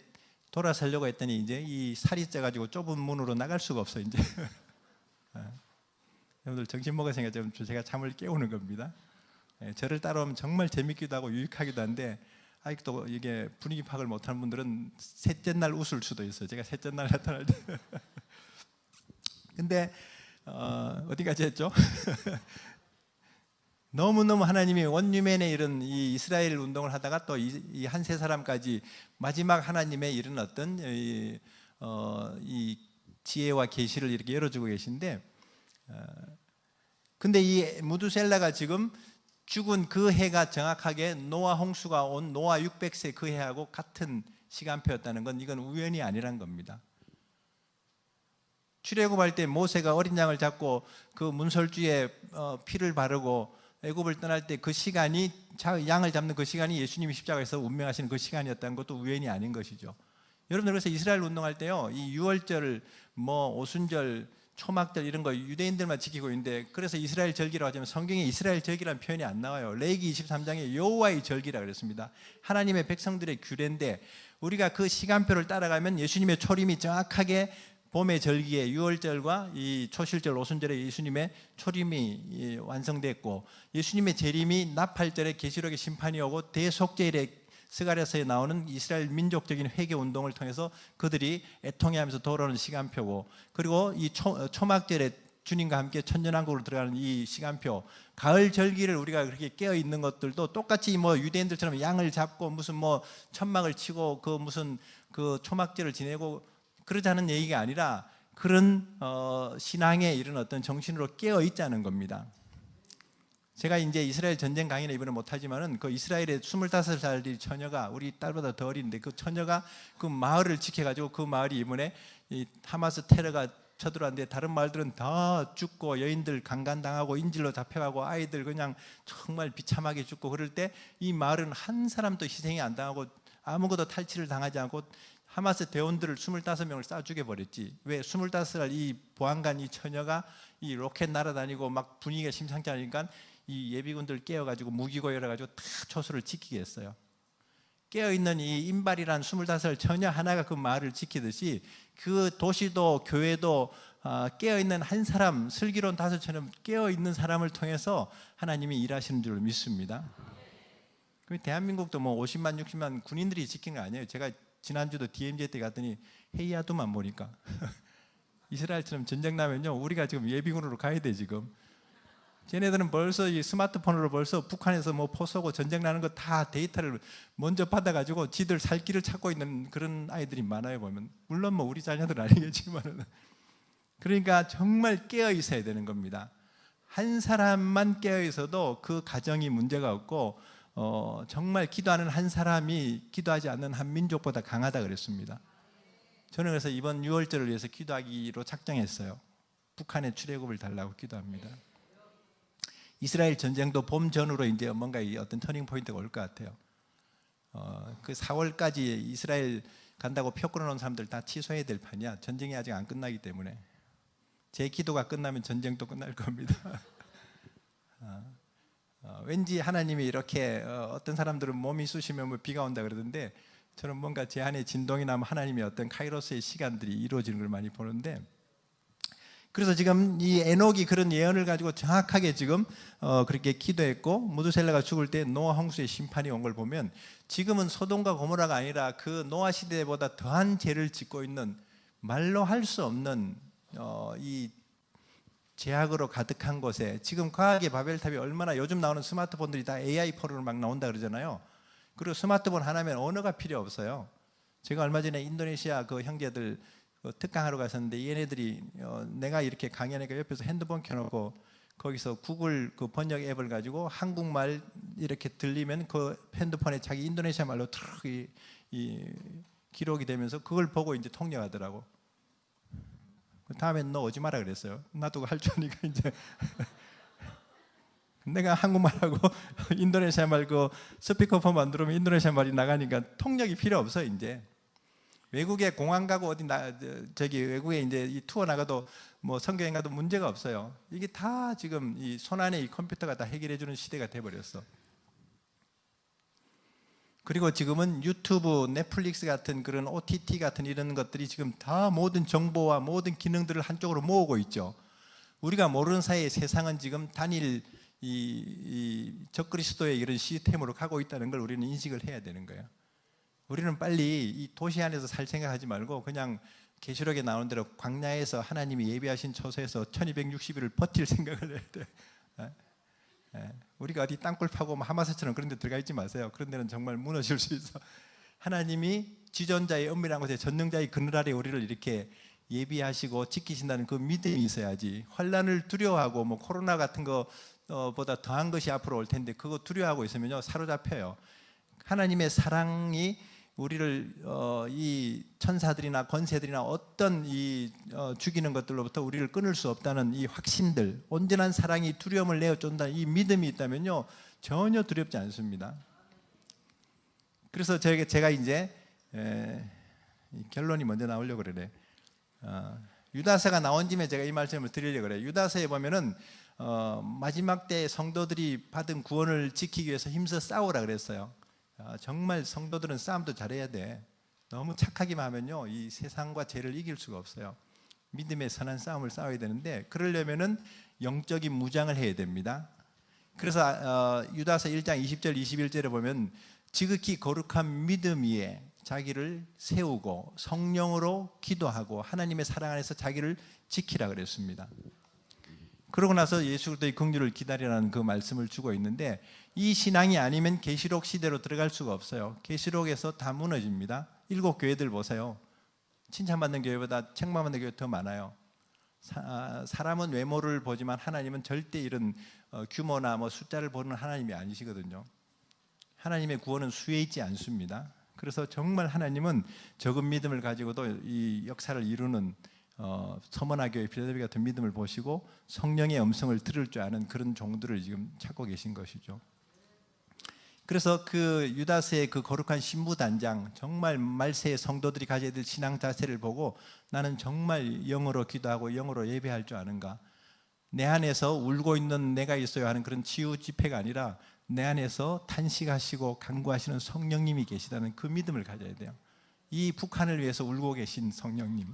돌아서려고 했더니 이제 이 살이 쪄가지고 좁은 문으로 나갈 수가 없어 이제. 여러분들 정신 먹을 생각 좀, 제가 잠을 깨우는 겁니다. 저를 따라오면 정말 재밌기도 하고 유익하기도 한데, 아직도 이게 분위기 파악을 못하는 분들은 셋째 날 웃을 수도 있어요. 제가 셋째 날 나타날 때. 근데 어디까지 했죠? 너무너무 하나님이 원유맨의 이런 이 이스라엘 운동을 하다가 또 이 한 세 사람까지 마지막 하나님의 이런 어떤 이 지혜와 계시를 이렇게 열어주고 계신데, 근데 이 무드셀라가 지금 죽은 그 해가 정확하게 노아 홍수가 온 노아 600세 그 해하고 같은 시간표였다는 건 이건 우연이 아니란 겁니다. 출애굽할 때 모세가 어린 양을 잡고 그 문설주에 피를 바르고 애굽을 떠날 때 그 시간이, 양을 잡는 그 시간이 예수님이 십자가에서 운명하시는 그 시간이었다는 것도 우연이 아닌 것이죠. 여러분들, 그래서 이스라엘 운동할 때요, 이 유월절, 오순절, 초막절 이런 거 유대인들만 지키고 있는데, 그래서 이스라엘 절기라고 하지만 성경에 이스라엘 절기라는 표현이 안 나와요. 레위기 23장에 여호와의 절기라 그랬습니다. 하나님의 백성들의 규례인데, 우리가 그 시간표를 따라가면 예수님의 초림이 정확하게 봄의 절기에 유월절과 이 초실절 오순절에 예수님의 초림이 완성됐고, 예수님의 재림이 나팔절에 계시록의 심판이 오고, 대속죄일에 스가랴서에 나오는 이스라엘 민족적인 회개 운동을 통해서 그들이 애통해하면서 돌아오는 시간표고, 그리고 이 초막절에 주님과 함께 천년왕국으로 들어가는 이 시간표, 가을 절기를 우리가 그렇게 깨어 있는 것들도 똑같이 뭐 유대인들처럼 양을 잡고 무슨 뭐 천막을 치고 그 무슨 그 초막절을 지내고 그러자는 얘기가 아니라, 그런 신앙의 이런 어떤 정신으로 깨어 있자는 겁니다. 제가 이제 이스라엘 전쟁 강의는 이번에 못하지만은 그 이스라엘의 25살짜리 처녀가, 우리 딸보다 더 어린데 그 처녀가 그 마을을 지켜가지고, 그 마을이 이번에 이 하마스 테러가 쳐들어왔는데 다른 마을들은 다 죽고 여인들 강간당하고 인질로 잡혀가고 아이들 그냥 정말 비참하게 죽고, 그럴 때 이 마을은 한 사람도 희생이 안 당하고 아무것도 탈취를 당하지 않고 하마스 대원들을 25명을 쏴 죽여버렸지. 왜? 25살 이 보안관 이 처녀가 이 로켓 날아다니고 막 분위기가 심상치 않으니까 이 예비군들 깨어가지고 무기고 열어가지고 다 초소를 지키게 했어요. 깨어있는 이 인발이란 25살 처녀 하나가 그 마을을 지키듯이, 그 도시도 교회도 깨어있는 한 사람, 슬기로운 다섯처럼 깨어있는 사람을 통해서 하나님이 일하시는 줄 믿습니다. 대한민국도 뭐 50만 60만 군인들이 지킨 거 아니에요. 제가 지난주도 DMZ 때 갔더니 헤이아도만 보니까 이스라엘처럼 전쟁 나면요, 우리가 지금 예비군으로 가야 돼. 지금 쟤네들은 벌써 이 스마트폰으로 벌써 북한에서 뭐 포쏘고 전쟁 나는 거 다 데이터를 먼저 받아가지고 지들 살 길을 찾고 있는 그런 아이들이 많아요, 보면. 물론 뭐 우리 자녀들 아니겠지만은. 그러니까 정말 깨어 있어야 되는 겁니다. 한 사람만 깨어 있어도 그 가정이 문제가 없고, 정말 기도하는 한 사람이 기도하지 않는 한 민족보다 강하다 그랬습니다. 저는 그래서 이번 6월절을 위해서 기도하기로 작정했어요. 북한의 출애굽을 달라고 기도합니다. 이스라엘 전쟁도 봄 전후로 이제 뭔가 어떤 터닝 포인트가 올 것 같아요. 그 4월까지 이스라엘 간다고 표 끊어놓은 사람들 다 취소해야 될 판이야. 전쟁이 아직 안 끝나기 때문에. 제 기도가 끝나면 전쟁도 끝날 겁니다. 왠지 하나님이 이렇게 어떤 사람들은 몸이 쑤시면 뭐 비가 온다 그러던데, 저는 뭔가 제 안에 진동이 나면 하나님의 어떤 카이로스의 시간들이 이루어지는 걸 많이 보는데, 그래서 지금 이 에녹이 그런 예언을 가지고 정확하게 지금 그렇게 기도했고, 무두셀라가 죽을 때 노아 홍수의 심판이 온 걸 보면, 지금은 소돔과 고모라가 아니라 그 노아 시대보다 더한 죄를 짓고 있는, 말로 할 수 없는 이 제약으로 가득한 곳에, 지금 과학의 바벨탑이 얼마나, 요즘 나오는 스마트폰들이 다 AI 폰으로 막 나온다 그러잖아요. 그리고 스마트폰 하나면 언어가 필요 없어요. 제가 얼마 전에 인도네시아 그 형제들 특강하러 갔었는데, 얘네들이 내가 이렇게 강연하니까 옆에서 핸드폰 켜놓고 거기서 구글 그 번역 앱을 가지고 한국말 이렇게 들리면 그 핸드폰에 자기 인도네시아 말로 툭 이 기록이 되면서 그걸 보고 이제 통역하더라고. 다음엔 너 오지 마라 그랬어요. 나도 할 줄 아니까 이제 내가 한국말하고 인도네시아 말 그 스피커폰 만들면 인도네시아 말이 나가니까 통역이 필요 없어. 이제 외국에 공항 가고 어디 저기 외국에 이제 이 투어 나가도 뭐 성경에 가도 문제가 없어요. 이게 다 지금 이 손안에 이 컴퓨터가 다 해결해 주는 시대가 돼 버렸어. 그리고 지금은 유튜브, 넷플릭스 같은 그런 OTT 같은 이런 것들이 지금 다 모든 정보와 모든 기능들을 한쪽으로 모으고 있죠. 우리가 모르는 사이에 세상은 지금 단일 이 적그리스도의 이런 시스템으로 가고 있다는 걸 우리는 인식을 해야 되는 거예요. 우리는 빨리 이 도시 안에서 살 생각하지 말고 그냥 계시록에 나오는 대로 광야에서 하나님이 예비하신 처소에서 1260일을 버틸 생각을 해야 돼. 우리가 어디 땅굴 파고 하마스처럼 그런 데 들어가 있지 마세요. 그런 데는 정말 무너질 수 있어. 하나님이 지존자의 은밀한 곳에 전능자의 그늘 아래 우리를 이렇게 예비하시고 지키신다는 그 믿음이 있어야지. 환난을 두려워하고 뭐 코로나 같은 거보다 더한 것이 앞으로 올 텐데 그거 두려워하고 있으면요 사로잡혀요. 하나님의 사랑이 우리를 이 천사들이나 권세들이나 어떤 이 죽이는 것들로부터 우리를 끊을 수 없다는 이 확신들, 온전한 사랑이 두려움을 내어준다는 이 믿음이 있다면요 전혀 두렵지 않습니다. 그래서 제가 이제 결론이 먼저 나오려고 그래. 유다서가 나온 김에 제가 이 말씀을 드리려고 그래요. 유다서에 보면은 마지막 때 성도들이 받은 구원을 지키기 위해서 힘써 싸우라 그랬어요. 정말 성도들은 싸움도 잘해야 돼. 너무 착하기만 하면요 이 세상과 죄를 이길 수가 없어요. 믿음의 선한 싸움을 싸워야 되는데 그러려면은 영적인 무장을 해야 됩니다. 그래서 유다서 1장 20절 21절에 보면 지극히 거룩한 믿음 위에 자기를 세우고 성령으로 기도하고 하나님의 사랑 안에서 자기를 지키라 그랬습니다. 그러고 나서 예수 그리스도의 긍휼을 기다리라는 그 말씀을 주고 있는데 이 신앙이 아니면 계시록 시대로 들어갈 수가 없어요. 계시록에서 다 무너집니다. 7 교회들 보세요. 칭찬받는 교회보다 책망받는 교회 더 많아요. 사람은 외모를 보지만 하나님은 절대 이런 규모나 뭐 숫자를 보는 하나님이 아니시거든요. 하나님의 구원은 수에 있지 않습니다. 그래서 정말 하나님은 적은 믿음을 가지고도 이 역사를 이루는 서머나 교회, 필라델피아 같은 믿음을 보시고 성령의 음성을 들을 줄 아는 그런 종들을 지금 찾고 계신 것이죠. 그래서 그 유다서의 그 거룩한 신부단장, 정말 말세의 성도들이 가져야 될 신앙 자세를 보고 나는 정말 영어로 기도하고 영어로 예배할 줄 아는가, 내 안에서 울고 있는 내가 있어야 하는 그런 치유 집회가 아니라 내 안에서 탄식하시고 간구하시는 성령님이 계시다는 그 믿음을 가져야 돼요. 이 북한을 위해서 울고 계신 성령님,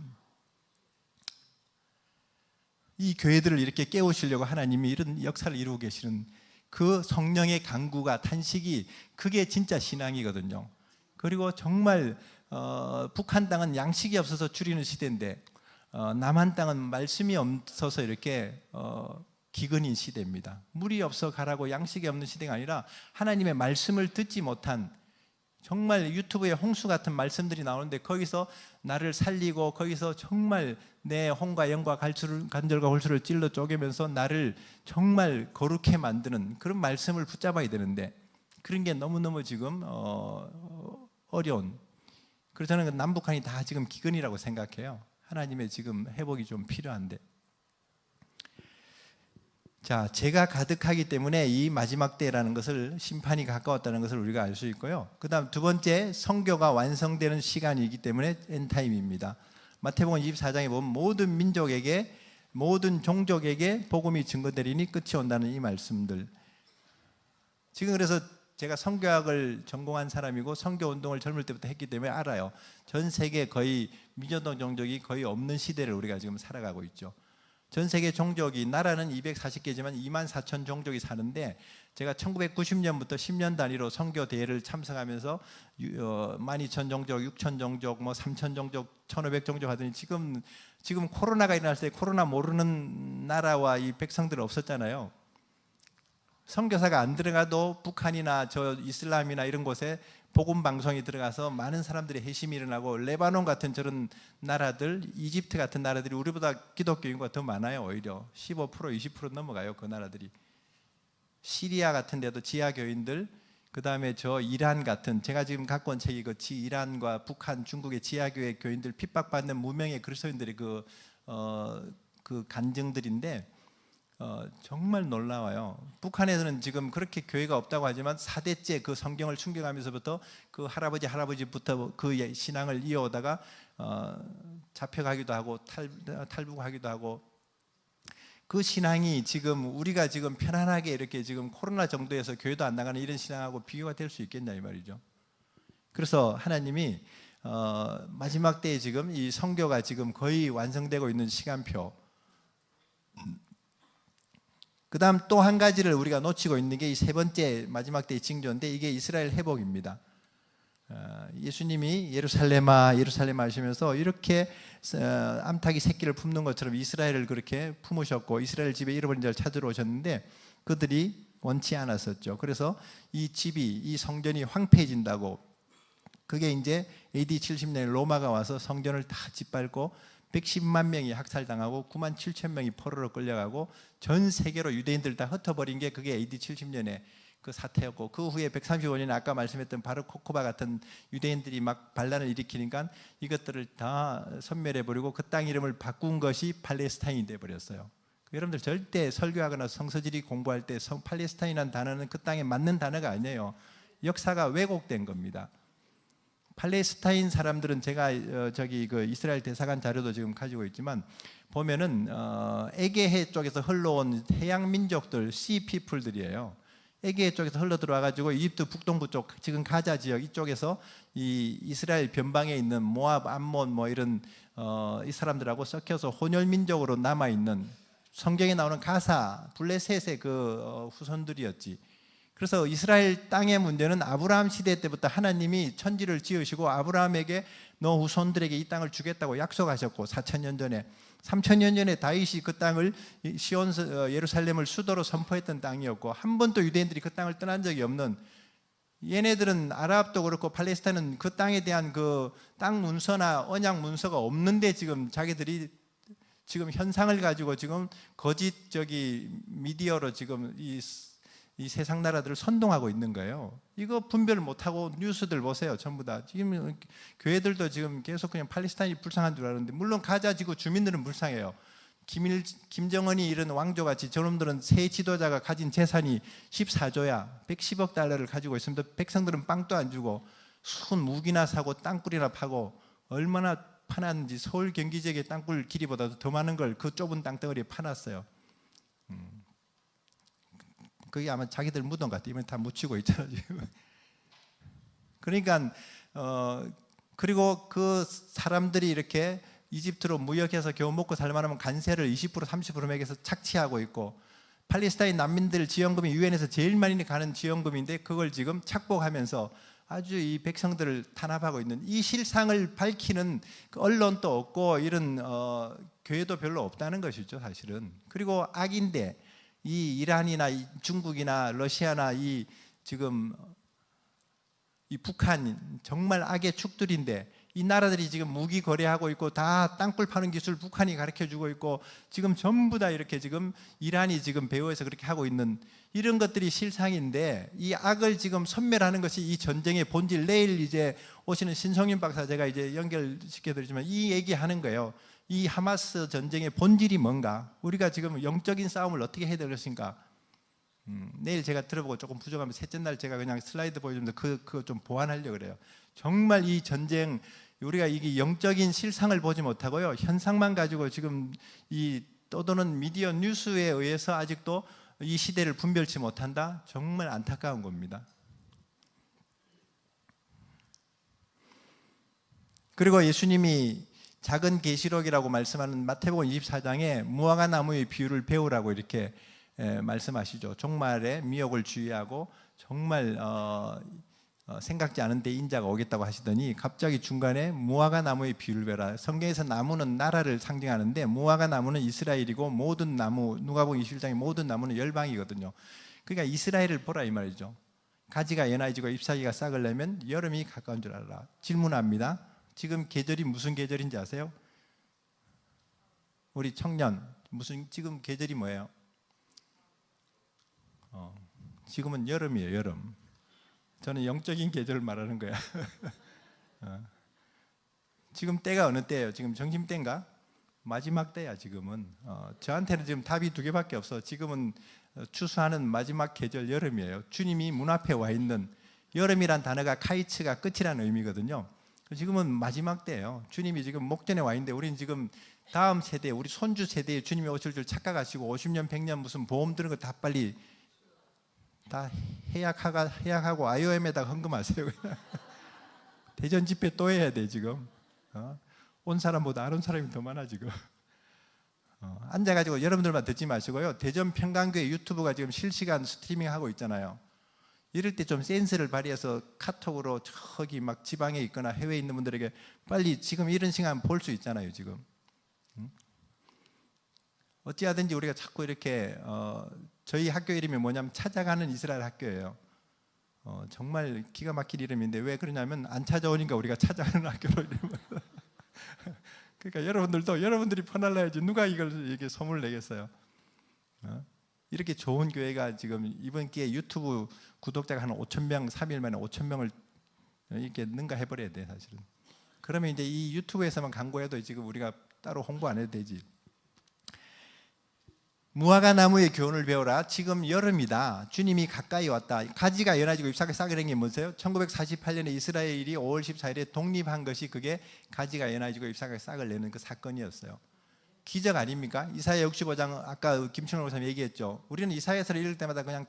이 교회들을 이렇게 깨우시려고 하나님이 이런 역사를 이루고 계시는 그 성령의 간구가, 탄식이, 그게 진짜 신앙이거든요. 그리고 정말 북한 땅은 양식이 없어서 줄이는 시대인데 남한 땅은 말씀이 없어서 이렇게 기근인 시대입니다. 물이 없어 가라고 양식이 없는 시대가 아니라 하나님의 말씀을 듣지 못한, 정말 유튜브에 홍수 같은 말씀들이 나오는데 거기서 나를 살리고 거기서 정말 내 혼과 영과 간절과 골수를 찔러 쪼개면서 나를 정말 거룩해 만드는 그런 말씀을 붙잡아야 되는데 그런 게 너무너무 지금 어려운, 그래서 저는 남북한이 다 지금 기근이라고 생각해요. 하나님의 지금 회복이 좀 필요한데, 자, 죄가 가득하기 때문에 이 마지막 때라는 것을, 심판이 가까웠다는 것을 우리가 알 수 있고요. 그 다음 두 번째, 성교가 완성되는 시간이기 때문에 엔타임입니다. 마태복음 24장에 보면 모든 민족에게, 모든 종족에게 복음이 증거되리니 끝이 온다는 이 말씀들. 지금 그래서 제가 선교학을 전공한 사람이고 선교운동을 젊을 때부터 했기 때문에 알아요. 전 세계 거의 미전동 종족이 거의 없는 시대를 우리가 지금 살아가고 있죠. 전 세계 종족이, 나라는 240개지만 24,000 종족이 사는데 제가 1990년부터 10년 단위로 선교 대회를 참석하면서 12,000 종족, 6,000 종족, 뭐 3,000 종족, 1,500 종족 하더니 지금 코로나가 일어날 때 코로나 모르는 나라와 이 백성들 없었잖아요. 선교사가 안 들어가도 북한이나 저 이슬람이나 이런 곳에 복음 방송이 들어가서 많은 사람들의 회심이 일어나고, 레바논 같은 저런 나라들, 이집트 같은 나라들이 우리보다 기독교 인구가 더 많아요. 오히려 15% 20% 넘어가요. 그 나라들이. 시리아 같은 데도 지하 교인들, 그 다음에 저 이란 같은, 제가 지금 갖고 온 책이 그 이란과 북한, 중국의 지하교회 교인들 핍박받는 무명의 그리스도인들의 그 간증들인데 정말 놀라워요. 북한에서는 지금 그렇게 교회가 없다고 하지만 4대째 그 성경을 충격하면서부터 그 할아버지부터 그 신앙을 이어오다가 잡혀가기도 하고 탈북하기도 하고, 그 신앙이 지금 우리가 지금 편안하게 이렇게 지금 코로나 정도에서 교회도 안 나가는 이런 신앙하고 비교가 될 수 있겠냐 이 말이죠. 그래서 하나님이 마지막 때에 지금 이 선교가 지금 거의 완성되고 있는 시간표, 그 다음 또 한 가지를 우리가 놓치고 있는 게 이 세 번째 마지막 때의 징조인데 이게 이스라엘 회복입니다. 예수님이 예루살렘아 예루살렘아 하시면서 이렇게 암탉이 새끼를 품는 것처럼 이스라엘을 그렇게 품으셨고 이스라엘 집에 잃어버린 자를 찾으러 오셨는데 그들이 원치 않았었죠. 그래서 이 집이, 이 성전이 황폐해진다고, 그게 이제 AD 70년에 로마가 와서 성전을 다 짓밟고 110만 명이 학살당하고 9만 7천 명이 포로로 끌려가고 전 세계로 유대인들 다 흩어버린 게 그게 AD 70년에 그 사태였고, 그 후에 135년에 아까 말씀했던 바르 코코바 같은 유대인들이 막 반란을 일으키니까 이것들을 다 섬멸해버리고 그 땅 이름을 바꾼 것이 팔레스타인이 돼버렸어요. 여러분들 절대 설교하거나 성서지리 공부할 때 팔레스타인이라는 단어는 그 땅에 맞는 단어가 아니에요. 역사가 왜곡된 겁니다. 팔레스타인 사람들은 제가 그 이스라엘 대사관 자료도 지금 가지고 있지만 보면은 에게해 쪽에서 흘러온 해양 민족들, 씨 피플들이에요. 에게해 쪽에서 흘러 들어와 가지고 이집트 북동부 쪽, 지금 가자 지역 이쪽에서 이 이스라엘 변방에 있는 모압, 암몬 뭐 이런 이 사람들하고 섞여서 혼혈민족으로 남아있는 성경에 나오는 가사, 블레셋의 그 후손들이었지. 그래서 이스라엘 땅의 문제는 아브라함 시대 때부터 하나님이 천지를 지으시고 아브라함에게 너 후손들에게 이 땅을 주겠다고 약속하셨고 4,000년 전에 3,000년 전에 다윗이 그 땅을 시온 예루살렘을 수도로 선포했던 땅이었고 한 번도 유대인들이 그 땅을 떠난 적이 없는, 얘네들은 아랍도 그렇고 팔레스타인은 그 땅에 대한 그 땅 문서나 언약 문서가 없는데 지금 자기들이 지금 현상을 가지고 지금 거짓 미디어로 지금 이 세상 나라들을 선동하고 있는 거예요. 이거 분별 못하고 뉴스들 보세요. 전부 다 지금 교회들도 지금 계속 그냥 팔레스타인이 불쌍한 줄 아는데, 물론 가자 지구 주민들은 불쌍해요. 김정은이 이런 왕조같이 저놈들은 새 지도자가 가진 재산이 14조야 110억 달러를 가지고 있습니다. 백성들은 빵도 안 주고 순 무기나 사고 땅굴이나 파고 얼마나 파놨는지 서울 경기 지역의 땅굴 길이보다도 더 많은 걸 그 좁은 땅덩어리에 파놨어요. 그게 아마 자기들 무덤 같아. 이번에 다 묻히고 있잖아 지금. 그러니까 그리고 그 사람들이 이렇게 이집트로 무역해서 겨우 먹고 살만하면 관세를 20% 30% 매겨서 착취하고 있고, 팔레스타인 난민들 지원금이 유엔에서 제일 많이 가는 지원금인데 그걸 지금 착복하면서 아주 이 백성들을 탄압하고 있는 이 실상을 밝히는 그 언론도 없고 이런 교회도 별로 없다는 것이죠 사실은. 그리고 악인데 이 이란이나 중국이나 러시아나 이 지금 이 북한 정말 악의 축들인데 이 나라들이 지금 무기 거래하고 있고 다 땅굴 파는 기술 북한이 가르쳐주고 있고 지금 전부 다 이렇게 지금 이란이 지금 배후에서 그렇게 하고 있는 이런 것들이 실상인데, 이 악을 지금 섬멸하는 것이 이 전쟁의 본질. 내일 이제 오시는 신성윤 박사 제가 이제 연결시켜드리지만 이 얘기하는 거예요. 이 하마스 전쟁의 본질이 뭔가, 우리가 지금 영적인 싸움을 어떻게 해야 될 것인가. 내일 제가 들어보고 조금 부족하면 셋째 날 제가 그냥 슬라이드 보여주는데 그거 좀 보완하려고 그래요. 정말 이 전쟁 우리가 이게 영적인 실상을 보지 못하고요 현상만 가지고 지금 이 떠도는 미디어 뉴스에 의해서 아직도 이 시대를 분별치 못한다. 정말 안타까운 겁니다. 그리고 예수님이 작은 계시록이라고 말씀하는 마태복음 24장에 무화과 나무의 비유를 배우라고 이렇게 말씀하시죠. 종말에 미혹을 주의하고 정말 생각지 않은 데 인자가 오겠다고 하시더니 갑자기 중간에 무화과 나무의 비유를 배라. 성경에서 나무는 나라를 상징하는데 무화과 나무는 이스라엘이고 모든 나무, 누가복음 21장의 모든 나무는 열방이거든요. 그러니까 이스라엘을 보라 이 말이죠. 가지가 연해지고 잎사귀가 싹으려면 여름이 가까운 줄 알아라. 질문합니다. 지금 계절이 무슨 계절인지 아세요? 우리 청년 지금 계절이 뭐예요? 지금은 여름이에요. 여름. 저는 영적인 계절을 말하는 거야. 지금 때가 어느 때예요? 지금 정심 때인가? 마지막 때야 지금은. 저한테는 지금 답이 두 개밖에 없어. 지금은 추수하는 마지막 계절 여름이에요. 주님이 문 앞에 와 있는, 여름이란 단어가 카이츠가 끝이라는 의미거든요. 지금은 마지막 때예요. 주님이 지금 목전에 와 있는데 우리는 지금 다음 세대, 우리 손주 세대에 주님이 오실 줄 착각하시고 50년 100년 무슨 보험 드는 거 다 빨리 다 해약하고 IOM에다가 헌금하세요. 대전 집회 또 해야 돼 지금. 온 사람보다 안 온 사람이 더 많아 지금. 앉아가지고 여러분들만 듣지 마시고요. 대전 평강교회 유튜브가 지금 실시간 스트리밍 하고 있잖아요. 이럴 때 좀 센스를 발휘해서 카톡으로 저기 막 지방에 있거나 해외에 있는 분들에게 빨리 지금 이런 시간 볼 수 있잖아요 지금. 어찌하든지 우리가 자꾸 이렇게 저희 학교 이름이 뭐냐면 찾아가는 이스라엘 학교예요. 정말 기가 막힌 이름인데 왜 그러냐면 안 찾아오니까 우리가 찾아가는 학교로 이름을. 그러니까 여러분들이 퍼날라야지 누가 이게 소문을 내겠어요. 이렇게 좋은 교회가 지금 이번 기회에 유튜브 구독자가 한 5,000명, 3일 만에 5,000명을 이렇게 능가해버려야 돼 사실은. 그러면 이제 이 유튜브에서만 광고해도 지금 우리가 따로 홍보 안 해도 되지. 무화과 나무의 교훈을 배워라. 지금 여름이다. 주님이 가까이 왔다. 가지가 연해지고 잎사귀가 싹이라는 게 뭐세요? 1948년에 이스라엘이 5월 14일에 독립한 것이 그게 가지가 연해지고 잎사귀가 싹을 내는 그 사건이었어요. 기적 아닙니까? 이사야 65장 아까 김충호 목사님 얘기했죠. 우리는 이사야서를 읽을 때마다 그냥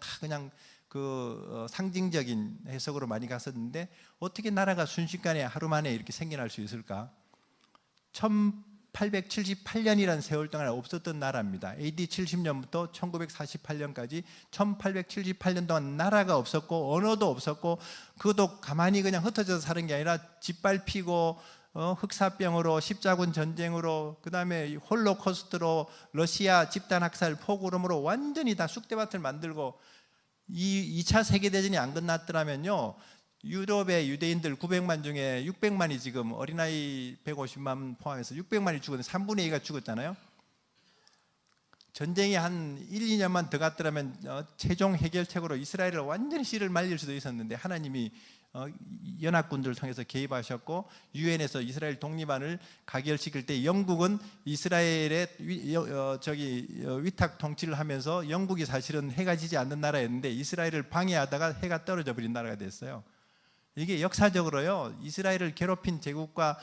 그 상징적인 해석으로 많이 갔었는데 어떻게 나라가 순식간에 하루 만에 이렇게 생겨날 수 있을까? 1878년이라는 세월 동안 없었던 나라입니다. AD 70년부터 1948년까지 1878년 동안 나라가 없었고 언어도 없었고, 그것도 가만히 그냥 흩어져서 사는 게 아니라 짓밟히고 흑사병으로, 십자군 전쟁으로, 그 다음에 홀로코스트로, 러시아 집단학살, 포그롬으로 완전히 다 쑥대밭을 만들고, 이 2차 세계대전이 안 끝났더라면요, 유럽의 유대인들 900만 중에 600만이 지금, 어린아이 150만 포함해서 600만이 죽었는데 3분의 2가 죽었잖아요. 전쟁이 한 1, 2년만 더 갔더라면 최종 해결책으로 이스라엘을 완전히 씨를 말릴 수도 있었는데, 하나님이 연합군들을 통해서 개입하셨고, 유엔에서 이스라엘 독립안을 가결시킬 때 영국은 이스라엘의 위탁 통치를 하면서, 영국이 사실은 해가 지지 않는 나라였는데 이스라엘을 방해하다가 해가 떨어져 버린 나라가 됐어요. 이게 역사적으로요, 이스라엘을 괴롭힌 제국과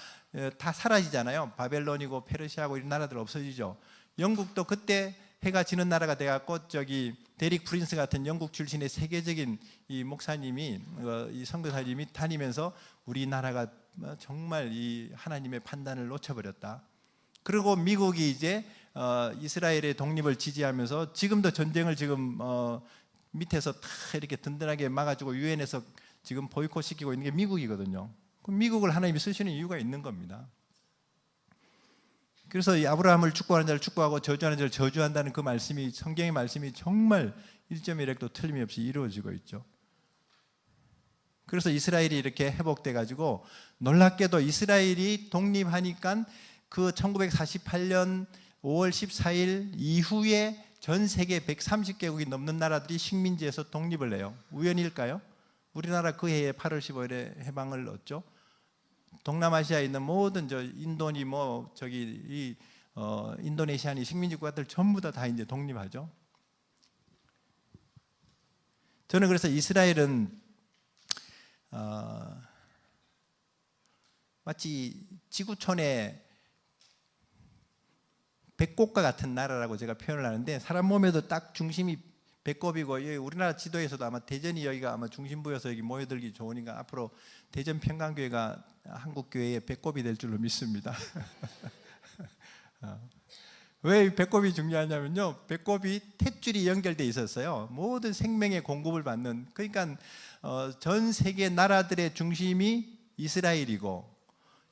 다 사라지잖아요. 바벨론이고 페르시아고 이런 나라들 없어지죠. 영국도 그때 해가 지는 나라가 돼갖고, 데릭 프린스 같은 영국 출신의 세계적인 이 목사님이, 이 선교사님이 다니면서 우리나라가 정말 이 하나님의 판단을 놓쳐버렸다. 그리고 미국이 이제 이스라엘의 독립을 지지하면서 지금도 전쟁을 지금 밑에서 다 이렇게 든든하게 막아주고 유엔에서 지금 보이콧 시키고 있는 게 미국이거든요. 그럼 미국을 하나님이 쓰시는 이유가 있는 겁니다. 그래서 이 아브라함을 축복하는 자를 축복하고 저주하는 자를 저주한다는 그 말씀이, 성경의 말씀이 정말 1.1획도 틀림없이 이루어지고 있죠. 그래서 이스라엘이 이렇게 회복돼 가지고, 놀랍게도 이스라엘이 독립하니까 그 1948년 5월 14일 이후에 전 세계 130개국이 넘는 나라들이 식민지에서 독립을 해요. 우연일까요? 우리나라 그 해에 8월 15일에 해방을 얻죠. 동남아시아에 있는 모든 인도니 인도네시아니 식민지 국가들 전부 다 이제 독립하죠. 저는 그래서 이스라엘은 마치 지구촌의 배꼽과 같은 나라라고 제가 표현을 하는데, 사람 몸에도 딱 중심이 배꼽이고, 우리나라 지도에서도 아마 대전이 여기가 아마 중심부여서 여기 모여들기 좋으니까 앞으로 대전 평강교회가 한국교회의 배꼽이 될 줄로 믿습니다. 왜 배꼽이 중요하냐면요, 배꼽이 탯줄이 연결되어 있었어요. 모든 생명의 공급을 받는. 그러니까 전 세계 나라들의 중심이 이스라엘이고,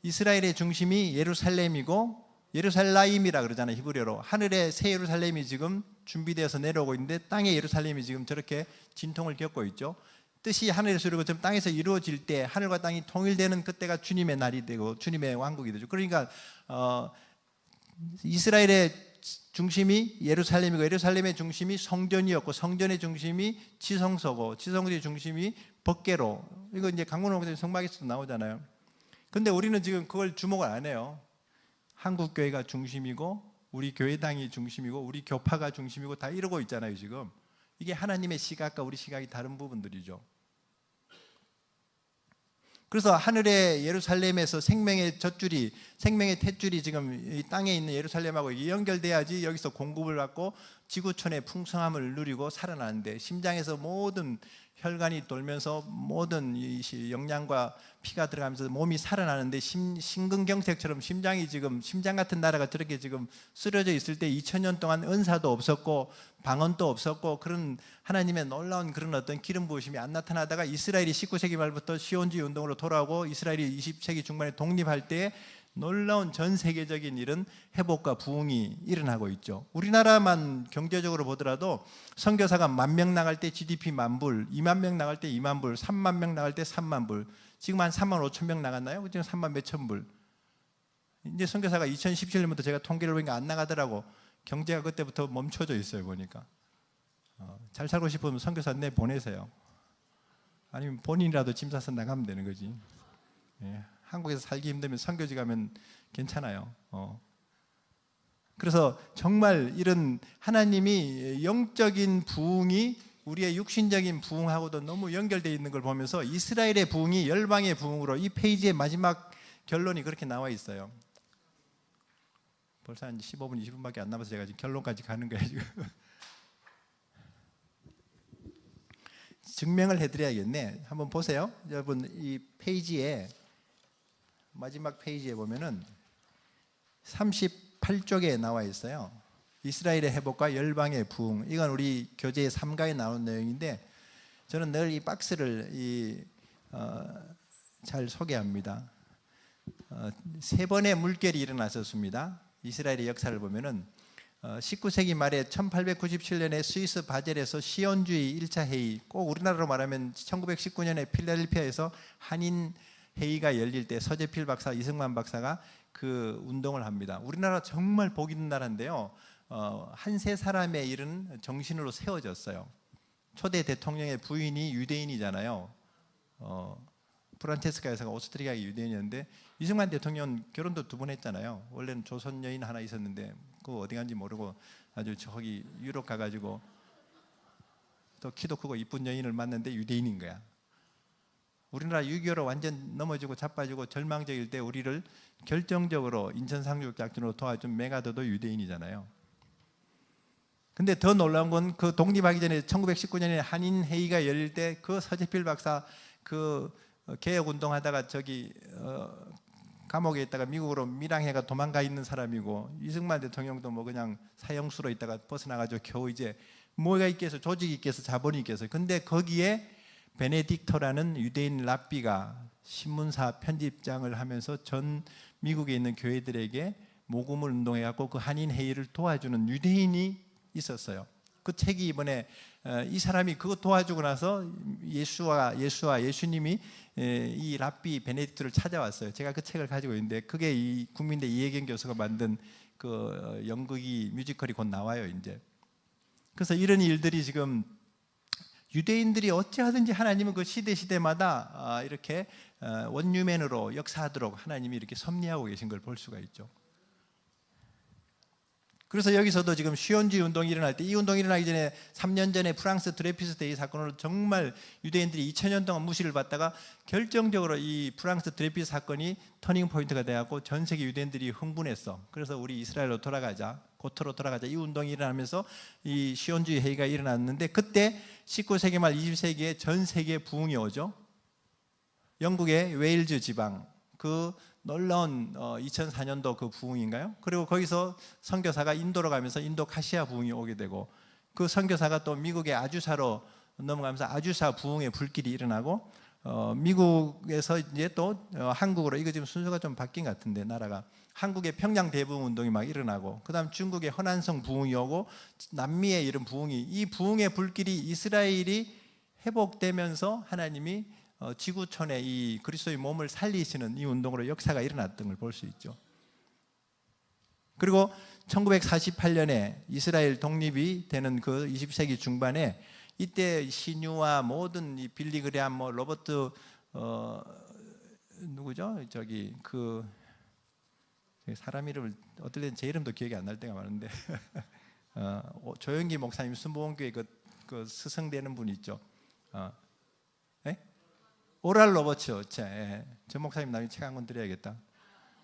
이스라엘의 중심이 예루살렘이고, 예루살라임이라 그러잖아요, 히브리어로. 하늘의 새 예루살렘이 지금 준비되어서 내려오고 있는데, 땅의 예루살렘이 지금 저렇게 진통을 겪고 있죠. 뜻이 하늘에서 이루고 지금 땅에서 이루어질 때, 하늘과 땅이 통일되는 그때가 주님의 날이 되고 주님의 왕국이 되죠. 그러니까 이스라엘의 중심이 예루살렘이고, 예루살렘의 중심이 성전이었고, 성전의 중심이 지성소고, 지성소의 중심이 법궤로. 이거 이제 강문홍 성막에서도 나오잖아요. 근데 우리는 지금 그걸 주목을 안 해요. 한국교회가 중심이고, 우리 교회당이 중심이고, 우리 교파가 중심이고, 다 이러고 있잖아요 지금. 이게 하나님의 시각과 우리 시각이 다른 부분들이죠. 그래서 하늘의 예루살렘에서 생명의 젖줄이, 생명의 탯줄이 지금 이 땅에 있는 예루살렘하고 연결돼야지 여기서 공급을 받고 지구촌의 풍성함을 누리고 살아나는데, 심장에서 모든 혈관이 돌면서 모든 영양과 피가 들어가면서 몸이 살아나는데, 심근경색처럼 심장이 지금, 심장 같은 나라가 저렇게 지금 쓰러져 있을 때 2000년 동안 은사도 없었고 방언도 없었고, 그런 하나님의 놀라운 그런 어떤 기름 부으심이 안 나타나다가 이스라엘이 19세기 말부터 시온주의 운동으로 돌아오고 이스라엘이 20세기 중반에 독립할 때 놀라운 전 세계적인 이런 회복과 부흥이 일어나고 있죠. 우리나라만 경제적으로 보더라도 선교사가 10,000명 나갈 때 GDP 10,000불, 20,000명 나갈 때 20,000불, 30,000명 나갈 때 30,000불. 지금 한 35,000명 나갔나요? 지금 3만 몇천 불. 이제 선교사가 2017년부터 제가 통계를 보니까 안 나가더라고. 경제가 그때부터 멈춰져 있어요 보니까. 잘 살고 싶으면 선교사 내 보내세요. 아니면 본인이라도 짐 싸서 나가면 되는 거지. 예. 한국에서 살기 힘들면 선교지 가면 괜찮아요. 그래서 정말 이런 하나님이 영적인 부흥이 우리의 육신적인 부흥하고도 너무 연결되어 있는 걸 보면서, 이스라엘의 부흥이 열방의 부흥으로, 이 페이지의 마지막 결론이 그렇게 나와 있어요. 벌써 한 15분, 20분밖에 안 남아서 제가 지금 결론까지 가는 거예요 지금. 증명을 해드려야겠네. 한번 보세요. 여러분, 이 페이지에, 마지막 페이지에 보면은 38쪽에 나와 있어요. 이스라엘의 회복과 열방의 부흥. 이건 우리 교재 3가에 나온 내용인데 저는 늘 이 박스를 잘 소개합니다. 3번의 물결이 일어났었습니다. 이스라엘의 역사를 보면은 19세기 말에 1897년에 스위스 바젤에서 시온주의 1차 회의, 꼭 우리나라로 말하면 1919년에 필라델피아에서 한인 회의가 열릴 때 서재필 박사, 이승만 박사가 그 운동을 합니다. 우리나라 정말 복 있는 나라인데요. 한 세 사람의 일은 정신으로 세워졌어요. 초대 대통령의 부인이 유대인이잖아요. 프란체스카 여사가 오스트리아의 유대인이었는데 이승만 대통령 결혼도 2번 했잖아요. 원래는 조선 여인 하나 있었는데 그거 어디 간지 모르고 아주 저기 유럽 가가지고 또 키도 크고 이쁜 여인을 만났는데 유대인인 거야. 우리나라 6.25로 완전 넘어지고 자빠지고 절망적일 때 우리를 결정적으로 인천 상륙 작전으로 도와준 메가더도 유대인이잖아요. 근데 더 놀라운 건 그 독립하기 전에 1919년에 한인 회의가 열릴 때 그 서재필 박사 그 개혁 운동하다가 저기 감옥에 있다가 미국으로 밀항해가 도망가 있는 사람이고 이승만 대통령도 뭐 그냥 사형수로 있다가 벗어나가지고 겨우 이제 뭐가 있겠어, 조직이 있겠어, 자본이 있겠어. 근데 거기에 베네딕토라는 유대인 랍비가 신문사 편집장을 하면서 전 미국에 있는 교회들에게 모금을 운동해갖고 그 한인 회의를 도와주는 유대인이 있었어요. 그 책이 이번에 이 사람이 그거 도와주고 나서 예수님이 이 랍비 베네딕트를 찾아왔어요. 제가 그 책을 가지고 있는데 그게 이 국민대 이혜경 교수가 만든 그 연극이 뮤지컬이 곧 나와요 이제. 그래서 이런 일들이 지금 유대인들이 어찌하든지 하나님은 그 시대마다 이렇게 원유맨으로 역사하도록 하나님이 이렇게 섭리하고 계신 걸 볼 수가 있죠. 그래서 여기서도 지금 시온주의 운동이 일어날 때, 이 운동이 일어나기 전에 3년 전에 프랑스 드레피스 데이 사건으로 정말 유대인들이 2000년 동안 무시를 받다가 결정적으로 이 프랑스 드레피스 사건이 터닝 포인트가 돼갖고 전 세계 유대인들이 흥분했어. 그래서 우리 이스라엘로 돌아가자, 고토로 돌아가자, 이 운동이 일어나면서 이 시온주의 회의가 일어났는데, 그때 19세기 말 20세기에 전 세계 부흥이 오죠. 영국의 웨일즈 지방, 그 놀라운 2004년도 그 부흥인가요? 그리고 거기서 선교사가 인도로 가면서 인도 카시아 부흥이 오게 되고, 그 선교사가 또 미국의 아주사로 넘어가면서 아주사 부흥의 불길이 일어나고, 미국에서 이제 또 한국으로, 이거 지금 순서가 좀 바뀐 것 같은데 나라가, 한국의 평양 대부흥 운동이 막 일어나고, 그 다음 중국의 허난성 부흥이 오고, 남미의 이런 부흥이, 이 부흥의 불길이 이스라엘이 회복되면서 하나님이 지구촌에 이 그리스도의 몸을 살리시는 이 운동으로 역사가 일어났던 걸 볼 수 있죠. 그리고 1948년에 이스라엘 독립이 되는 그 20세기 중반에, 이때 신유와 모든 이 빌리 그레함, 뭐 로버트 누구죠? 저기 그 사람 이름을 어떨 땐 제 이름도 기억이 안 날 때가 많은데 조영기 목사님 순복음교회 그 스승되는 분 있죠. 오랄 로버츠, 저 목사님 나중에 책 한 권 드려야겠다.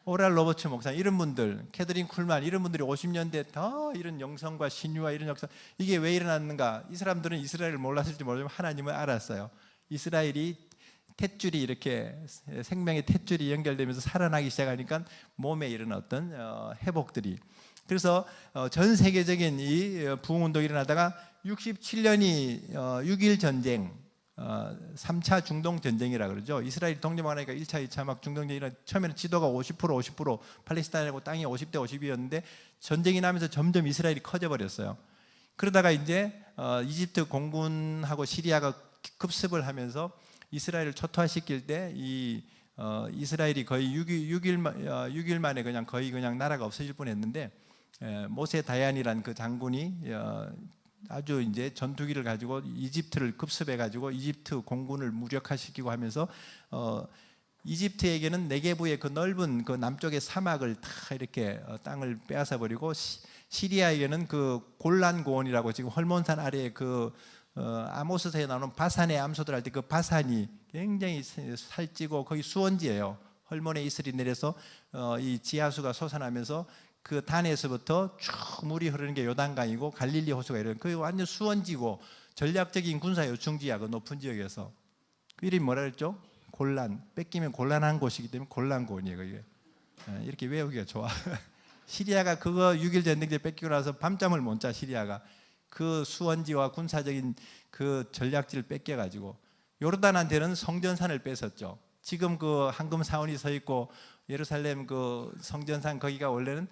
오랄 로버츠 목사, 이런 분들, 캐더린 쿨만, 이런 분들이 50년대 더 이런 영성과 신유와 이런 역사, 이게 왜 일어났는가? 이 사람들은 이스라엘을 몰랐을지 모르지만 하나님은 알았어요. 이스라엘이 탯줄이 이렇게 생명의 탯줄이 연결되면서 살아나기 시작하니까 몸에 이런 어떤 회복들이, 그래서 전 세계적인 이 부흥운동이 일어나다가 67년이 6.1 전쟁, 3차 중동 전쟁이라 그러죠. 이스라엘 독립하니까 1차, 2차 막 중동 전쟁이라, 처음에는 지도가 50% 팔레스타인하고 땅이 50대 50이었는데 전쟁이 나면서 점점 이스라엘이 커져버렸어요. 그러다가 이제 이집트 공군하고 시리아가 급습을 하면서 이스라엘을 초토화시킬 때 이 이스라엘이 거의 6일 만에 그냥 나라가 없어질 뻔했는데, 모세 다얀이란 그 장군이 아주 이제 전투기를 가지고 이집트를 급습해 가지고 이집트 공군을 무력화시키고 하면서 이집트에게는 네게부의 그 넓은 그 남쪽의 사막을 다 이렇게 땅을 빼앗아 버리고, 시리아에게는 그 골란 고원이라고 지금 헐몬산 아래에 그 아모스서에 나오는 바산의 암소들 할 때 그 바산이 굉장히 살찌고 거기 수원지예요. 헐몬의 이슬이 내려서 이 지하수가 솟아나면서 그 단에서부터 쭉 물이 흐르는 게 요단강이고 갈릴리 호수가 이런, 그 완전 수원지고 전략적인 군사 요충지야. 그 높은 지역에서 그 이름이 뭐라 그랬죠? 골란, 뺏기면 곤란한 곳이기 때문에 골란고원이에요. 그게 이렇게 외우기가 좋아. 시리아가 그거 6.1 전쟁때 뺏기고 나서 밤잠을 못 자. 시리아가 그 수원지와 군사적인 그 전략지를 뺏겨가지고 요르단한테는 성전산을 뺏었죠. 지금 그 황금 사원이 서 있고 예루살렘 그 성전산 거기가 원래는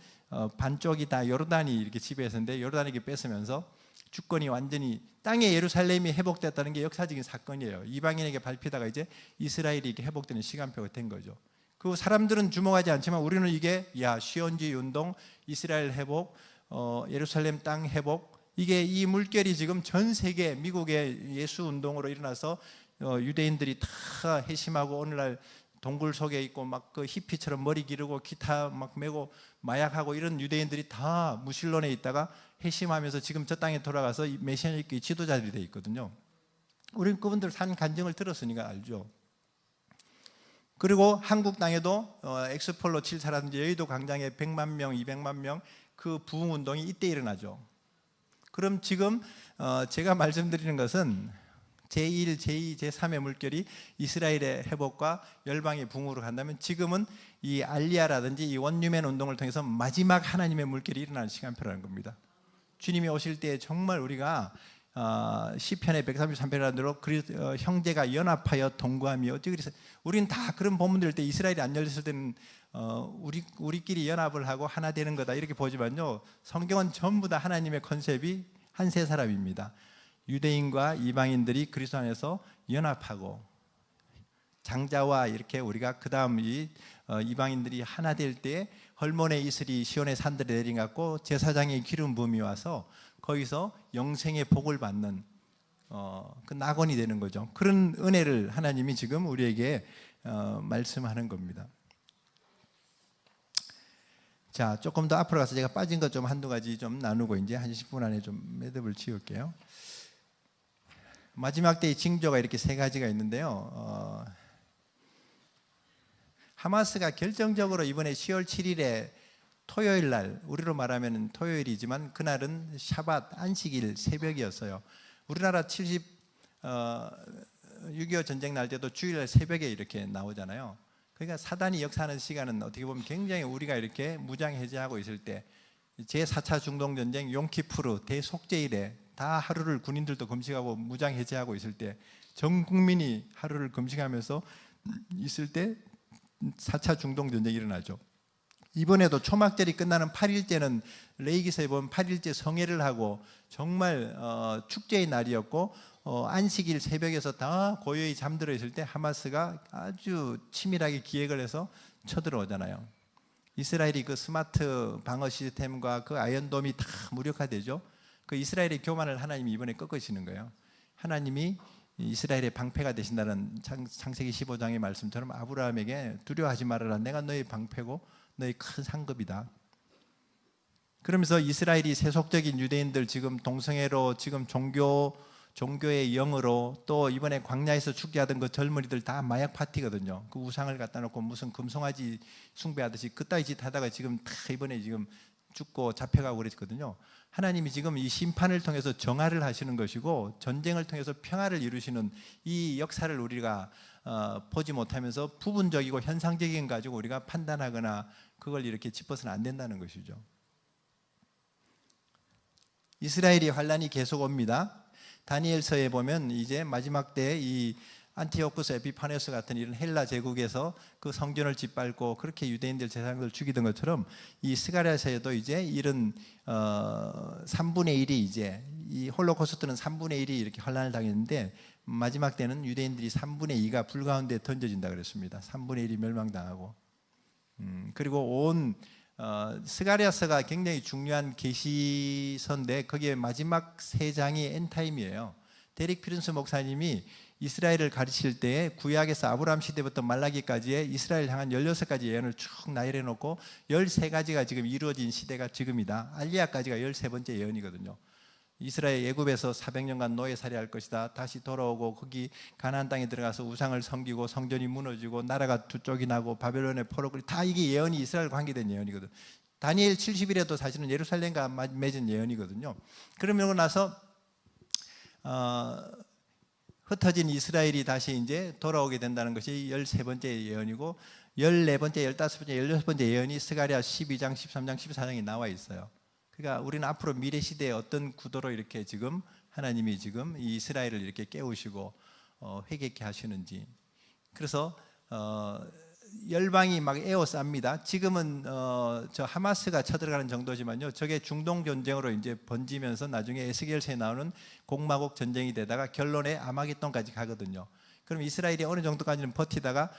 반쪽이 다 요르단이 이렇게 지배했었는데 요르단에게 뺏으면서 주권이 완전히 땅의 예루살렘이 회복됐다는 게 역사적인 사건이에요. 이방인에게 밟히다가 이제 이스라엘이 이렇게 회복되는 시간표가 된 거죠. 그 사람들은 주목하지 않지만 우리는 이게 시온주의 운동, 이스라엘 회복, 예루살렘 땅 회복, 이게 이 물결이 지금 전 세계 미국의 예수 운동으로 일어나서 유대인들이 다 회심하고 오늘날 동굴 속에 있고 막 그 히피처럼 머리 기르고 기타 막 메고 마약하고 이런 유대인들이 다 무신론에 있다가 회심하면서 지금 저 땅에 돌아가서 메시아닉의 지도자들이 돼 있거든요. 우리는 그분들 산 간증을 들었으니까 알죠. 그리고 한국 땅에도 엑스폴로 7사라든지 여의도 광장에 100만 명, 200만 명 그 부흥 운동이 이때 일어나죠. 그럼 지금 제가 말씀드리는 것은 제1, 제2, 제3의 물결이 이스라엘의 회복과 열방의 붕으로 간다면 지금은 이 알리아라든지 이 원유맨 운동을 통해서 마지막 하나님의 물결이 일어나는 시간표라는 겁니다. 주님이 오실 때 정말 우리가 시편의 133편이라는 대로 형제가 연합하여 동거하며 어찌 그래서 우리는 다 그런 본문들 때 이스라엘이 안 열렸을 때는 우리끼리 연합을 하고 하나 되는 거다 이렇게 보지만요, 성경은 전부 다 하나님의 컨셉이 한 세 사람입니다. 유대인과 이방인들이 그리스도 안에서 연합하고 장자와 이렇게 우리가 그 다음 이방인들이 하나 될 때 헐몬의 이슬이 시온의 산들에 내린 것 같고 제사장의 기름 부음이 와서 거기서 영생의 복을 받는 그 낙원이 되는 거죠. 그런 은혜를 하나님이 지금 우리에게 말씀하는 겁니다. 자, 조금 더 앞으로 가서 제가 빠진 것 좀 한두 가지 좀 나누고 이제 한 10분 안에 좀 매듭을 지을게요. 마지막 때의 징조가 이렇게 세 가지가 있는데요. 하마스가 결정적으로 이번에 10월 7일에 토요일 날, 우리로 말하면 토요일이지만 그날은 샤밧 안식일 새벽이었어요. 우리나라 6.25 전쟁 날 때도 주일날 새벽에 이렇게 나오잖아요. 그러니까 사단이 역사하는 시간은 어떻게 보면 굉장히 우리가 이렇게 무장해제하고 있을 때 제4차 중동전쟁 용키푸르 대속죄일에 다 하루를 군인들도 금식하고 무장해제하고 있을 때 전 국민이 하루를 금식하면서 있을 때 4차 중동전쟁이 일어나죠. 이번에도 초막절이 끝나는 8일째는 레위기서에 보면 8일째 성회를 하고 정말 축제의 날이었고 안식일 새벽에서 다 고요히 잠들어 있을 때 하마스가 아주 치밀하게 기획을 해서 쳐들어오잖아요. 이스라엘이 그 스마트 방어 시스템과 그 아이언돔이 다 무력화되죠. 그 이스라엘의 교만을 하나님이 이번에 꺾으시는 거예요. 하나님이 이스라엘의 방패가 되신다는 창세기 15장의 말씀처럼 아브라함에게 두려워하지 말아라. 내가 너의 방패고 너의 큰 상급이다. 그러면서 이스라엘이 세속적인 유대인들 지금 동성애로 지금 종교의 영으로 또 이번에 광야에서 축제하던 그 젊은이들 다 마약 파티거든요. 그 우상을 갖다 놓고 무슨 금송아지 숭배하듯이 그따위 짓 하다가 지금 다 이번에 지금 죽고 잡혀가고 그랬거든요. 하나님이 지금 이 심판을 통해서 정화를 하시는 것이고 전쟁을 통해서 평화를 이루시는 이 역사를 우리가 보지 못하면서 부분적이고 현상적인 가지고 우리가 판단하거나 그걸 이렇게 짚어서는 안 된다는 것이죠. 이스라엘이 환란이 계속 옵니다. 다니엘서에 보면 이제 마지막 때 이 안티오쿠스 에피파네스 같은 이런 헬라 제국에서 그 성전을 짓밟고 그렇게 유대인들 제사장들 죽이던 것처럼 이 스가랴서에도 이제 이런 3분의 1이 이제 이 홀로코스트는 3분의 1이 이렇게 환란을 당했는데 마지막 때는 유대인들이 3분의 2가 불 가운데 던져진다 그랬습니다. 3분의 1이 멸망당하고 그리고 온 스가랴서가 굉장히 중요한 계시서인데 거기에 마지막 세 장이 엔타임이에요. 데릭 피른스 목사님이 이스라엘을 가르칠 때 구약에서 아브라함 시대부터 말라기까지의 이스라엘 향한 16가지 예언을 쭉 나열해 놓고 13가지가 지금 이루어진 시대가 지금이다. 알리야까지가 13번째 예언이거든요. 이스라엘 애굽에서 400년간 노예살이할 것이다. 다시 돌아오고 거기 가나안 땅에 들어가서 우상을 섬기고 성전이 무너지고 나라가 두 쪽이 나고 바벨론의 포로가 다 이게 예언이 이스라엘과 관계된 예언이거든. 다니엘 70일에도 사실은 예루살렘과 맺은 예언이거든요. 그러고 나서 흩어진 이스라엘이 다시 이제 돌아오게 된다는 것이 13번째 예언이고 14번째, 15번째, 16번째 예언이 스가랴 12장, 13장, 14장에 나와 있어요. 그러니까 우리는 앞으로 미래 시대에 어떤 구도로 이렇게 지금 하나님이 지금 이 이스라엘을 이렇게 깨우시고 회개케 하시는지. 그래서 열방이 막 에워쌉니다. 지금은 저 하마스가 쳐들어가는 정도지만요. 저게 중동 전쟁으로 이제 번지면서 나중에 에스겔서에 나오는 공마곡 전쟁이 되다가 결론에 아마겟돈까지 가거든요. 그럼 이스라엘이 어느 정도까지는 버티다가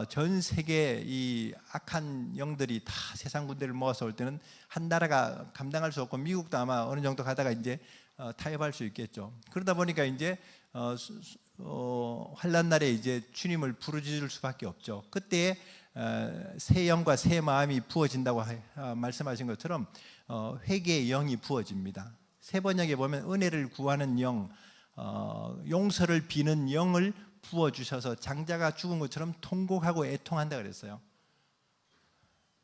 전 세계 이 악한 영들이 다 세상 군대를 모아서 올 때는 한 나라가 감당할 수 없고 미국도 아마 어느 정도 가다가 이제 타협할 수 있겠죠. 그러다 보니까 이제 환난 날에 이제 주님을 부르짖을 수밖에 없죠. 그때 새 영과 새 마음이 부어진다고 말씀하신 것처럼 회개의 영이 부어집니다. 세 번역에 보면 은혜를 구하는 영, 용서를 비는 영을 부어주셔서 장자가 죽은 것처럼 통곡하고 애통한다 그랬어요.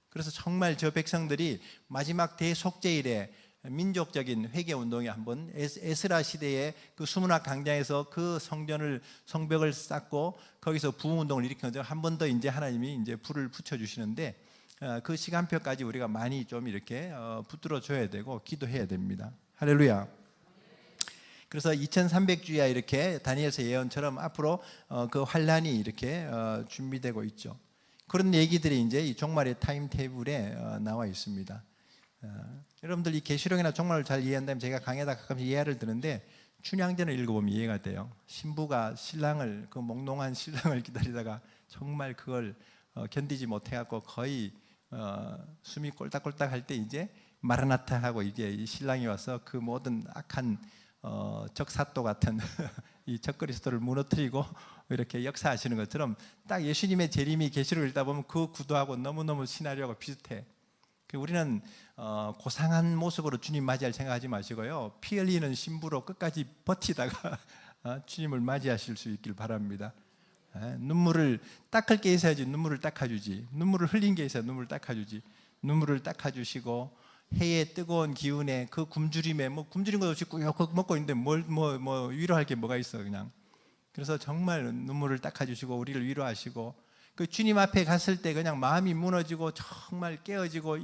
그래서 정말 저 백성들이 마지막 대속죄일에 민족적인 회개 운동이 한번 에스라 시대의 그 수문학 광장에서 그 성벽을 쌓고 거기서 부흥 운동을 일으킨 거죠. 한 번 더 이제 하나님이 이제 불을 붙여 주시는데 그 시간표까지 우리가 많이 좀 이렇게 붙들어 줘야 되고 기도해야 됩니다. 할렐루야. 그래서 2300주야 이렇게 다니엘서 예언처럼 앞으로 그 환란이 이렇게 준비되고 있죠. 그런 얘기들이 이제 이 종말의 타임테이블에 나와 있습니다. 여러분들 이 계시록이나 종말을 잘 이해한다면 제가 강의하다 가끔씩 예화를 드는데 춘향전을 읽어보면 이해가 돼요. 신부가 신랑을, 그 몽롱한 신랑을 기다리다가 정말 그걸 견디지 못해갖고 거의 숨이 꼴딱꼴딱 할 때 이제 마라나타 하고 이게 이 신랑이 와서 그 모든 악한 적사또 같은 이 적그리스도를 무너뜨리고 이렇게 역사하시는 것처럼 딱 예수님의 재림이 계시록을 읽다 보면 그 구도하고 너무너무 시나리오가 비슷해. 우리는 고상한 모습으로 주님 맞이할 생각하지 마시고요, 피 흘리는 신부로 끝까지 버티다가 주님을 맞이하실 수 있길 바랍니다. 눈물을 닦을 게 있어야지 눈물을 닦아주지, 눈물을 흘린 게 있어야 눈물을 닦아주지. 눈물을 닦아주시고 해의 뜨거운 기운에 그 굶주림에 뭐 굶주린 것 없이 꾸역꾸역 먹고 있는데 뭐 위로할 게 뭐가 있어 그냥. 그래서 정말 눈물을 닦아주시고 우리를 위로하시고 그 주님 앞에 갔을 때 그냥 마음이 무너지고 정말 깨어지고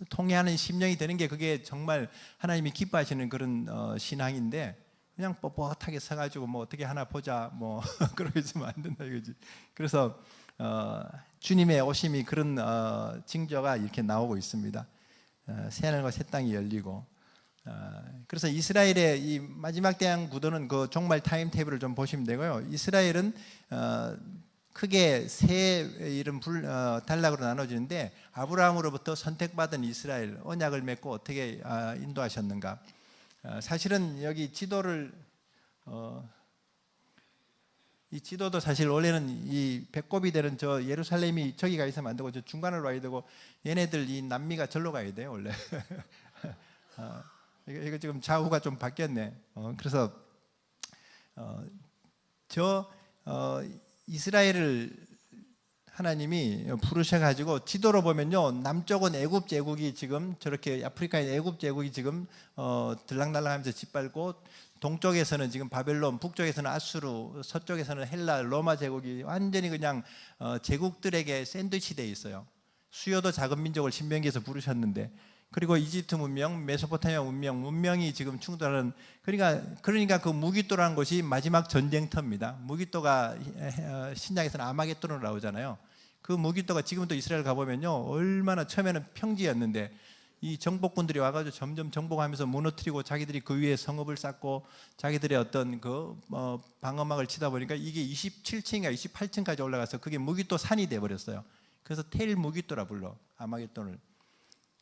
통회하는 심령이 되는 게 그게 정말 하나님이 기뻐하시는 그런 신앙인데 그냥 뻣뻣하게 서가지고 뭐 어떻게 하나 보자 뭐 그러고 있으면 안 된다 이거지. 그래서 주님의 오심이 그런 징조가 이렇게 나오고 있습니다. 새하늘과 새 땅이 열리고 그래서 이스라엘의 이 마지막 대항 구도는 그 종말 타임테이블을 좀 보시면 되고요. 이스라엘은 크게 세 이름 단락으로 나눠지는데 아브라함으로부터 선택받은 이스라엘, 언약을 맺고 어떻게 인도하셨는가. 사실은 여기 지도를 이 지도도 사실 원래는 이 배꼽이 되는 저 예루살렘이 저기가 있으면 안 되고 저 중간으로 와야 되고 얘네들 이 남미가 절로 가야 돼요 원래. 이거 지금 좌우가 좀 바뀌었네. 그래서 이스라엘을 하나님이 부르셔가지고 지도로 보면요, 남쪽은 애굽 제국이 지금 저렇게 아프리카의 애굽 제국이 지금 들락날락하면서 짓밟고, 동쪽에서는 지금 바벨론, 북쪽에서는 아수르, 서쪽에서는 헬라, 로마 제국이 완전히 그냥 제국들에게 샌드위치 돼 있어요. 수요도 작은 민족을 신명기에서 부르셨는데, 그리고 이집트 문명, 메소포타미아 문명이 지금 충돌하는, 그러니까 그 무기또라는 것이 마지막 전쟁터입니다. 무기또가 신약에서는 아마겟돈으로 나오잖아요. 그 무기또가 지금도 이스라엘 가보면요, 얼마나 처음에는 평지였는데 이 정복군들이 와가지고 점점 정복하면서 무너뜨리고 자기들이 그 위에 성읍을 쌓고 자기들의 어떤 그 방어막을 치다 보니까 이게 27층인가 28층까지 올라가서 그게 무기또 산이 돼버렸어요. 그래서 텔 무기또라 불러, 아마겟돈을.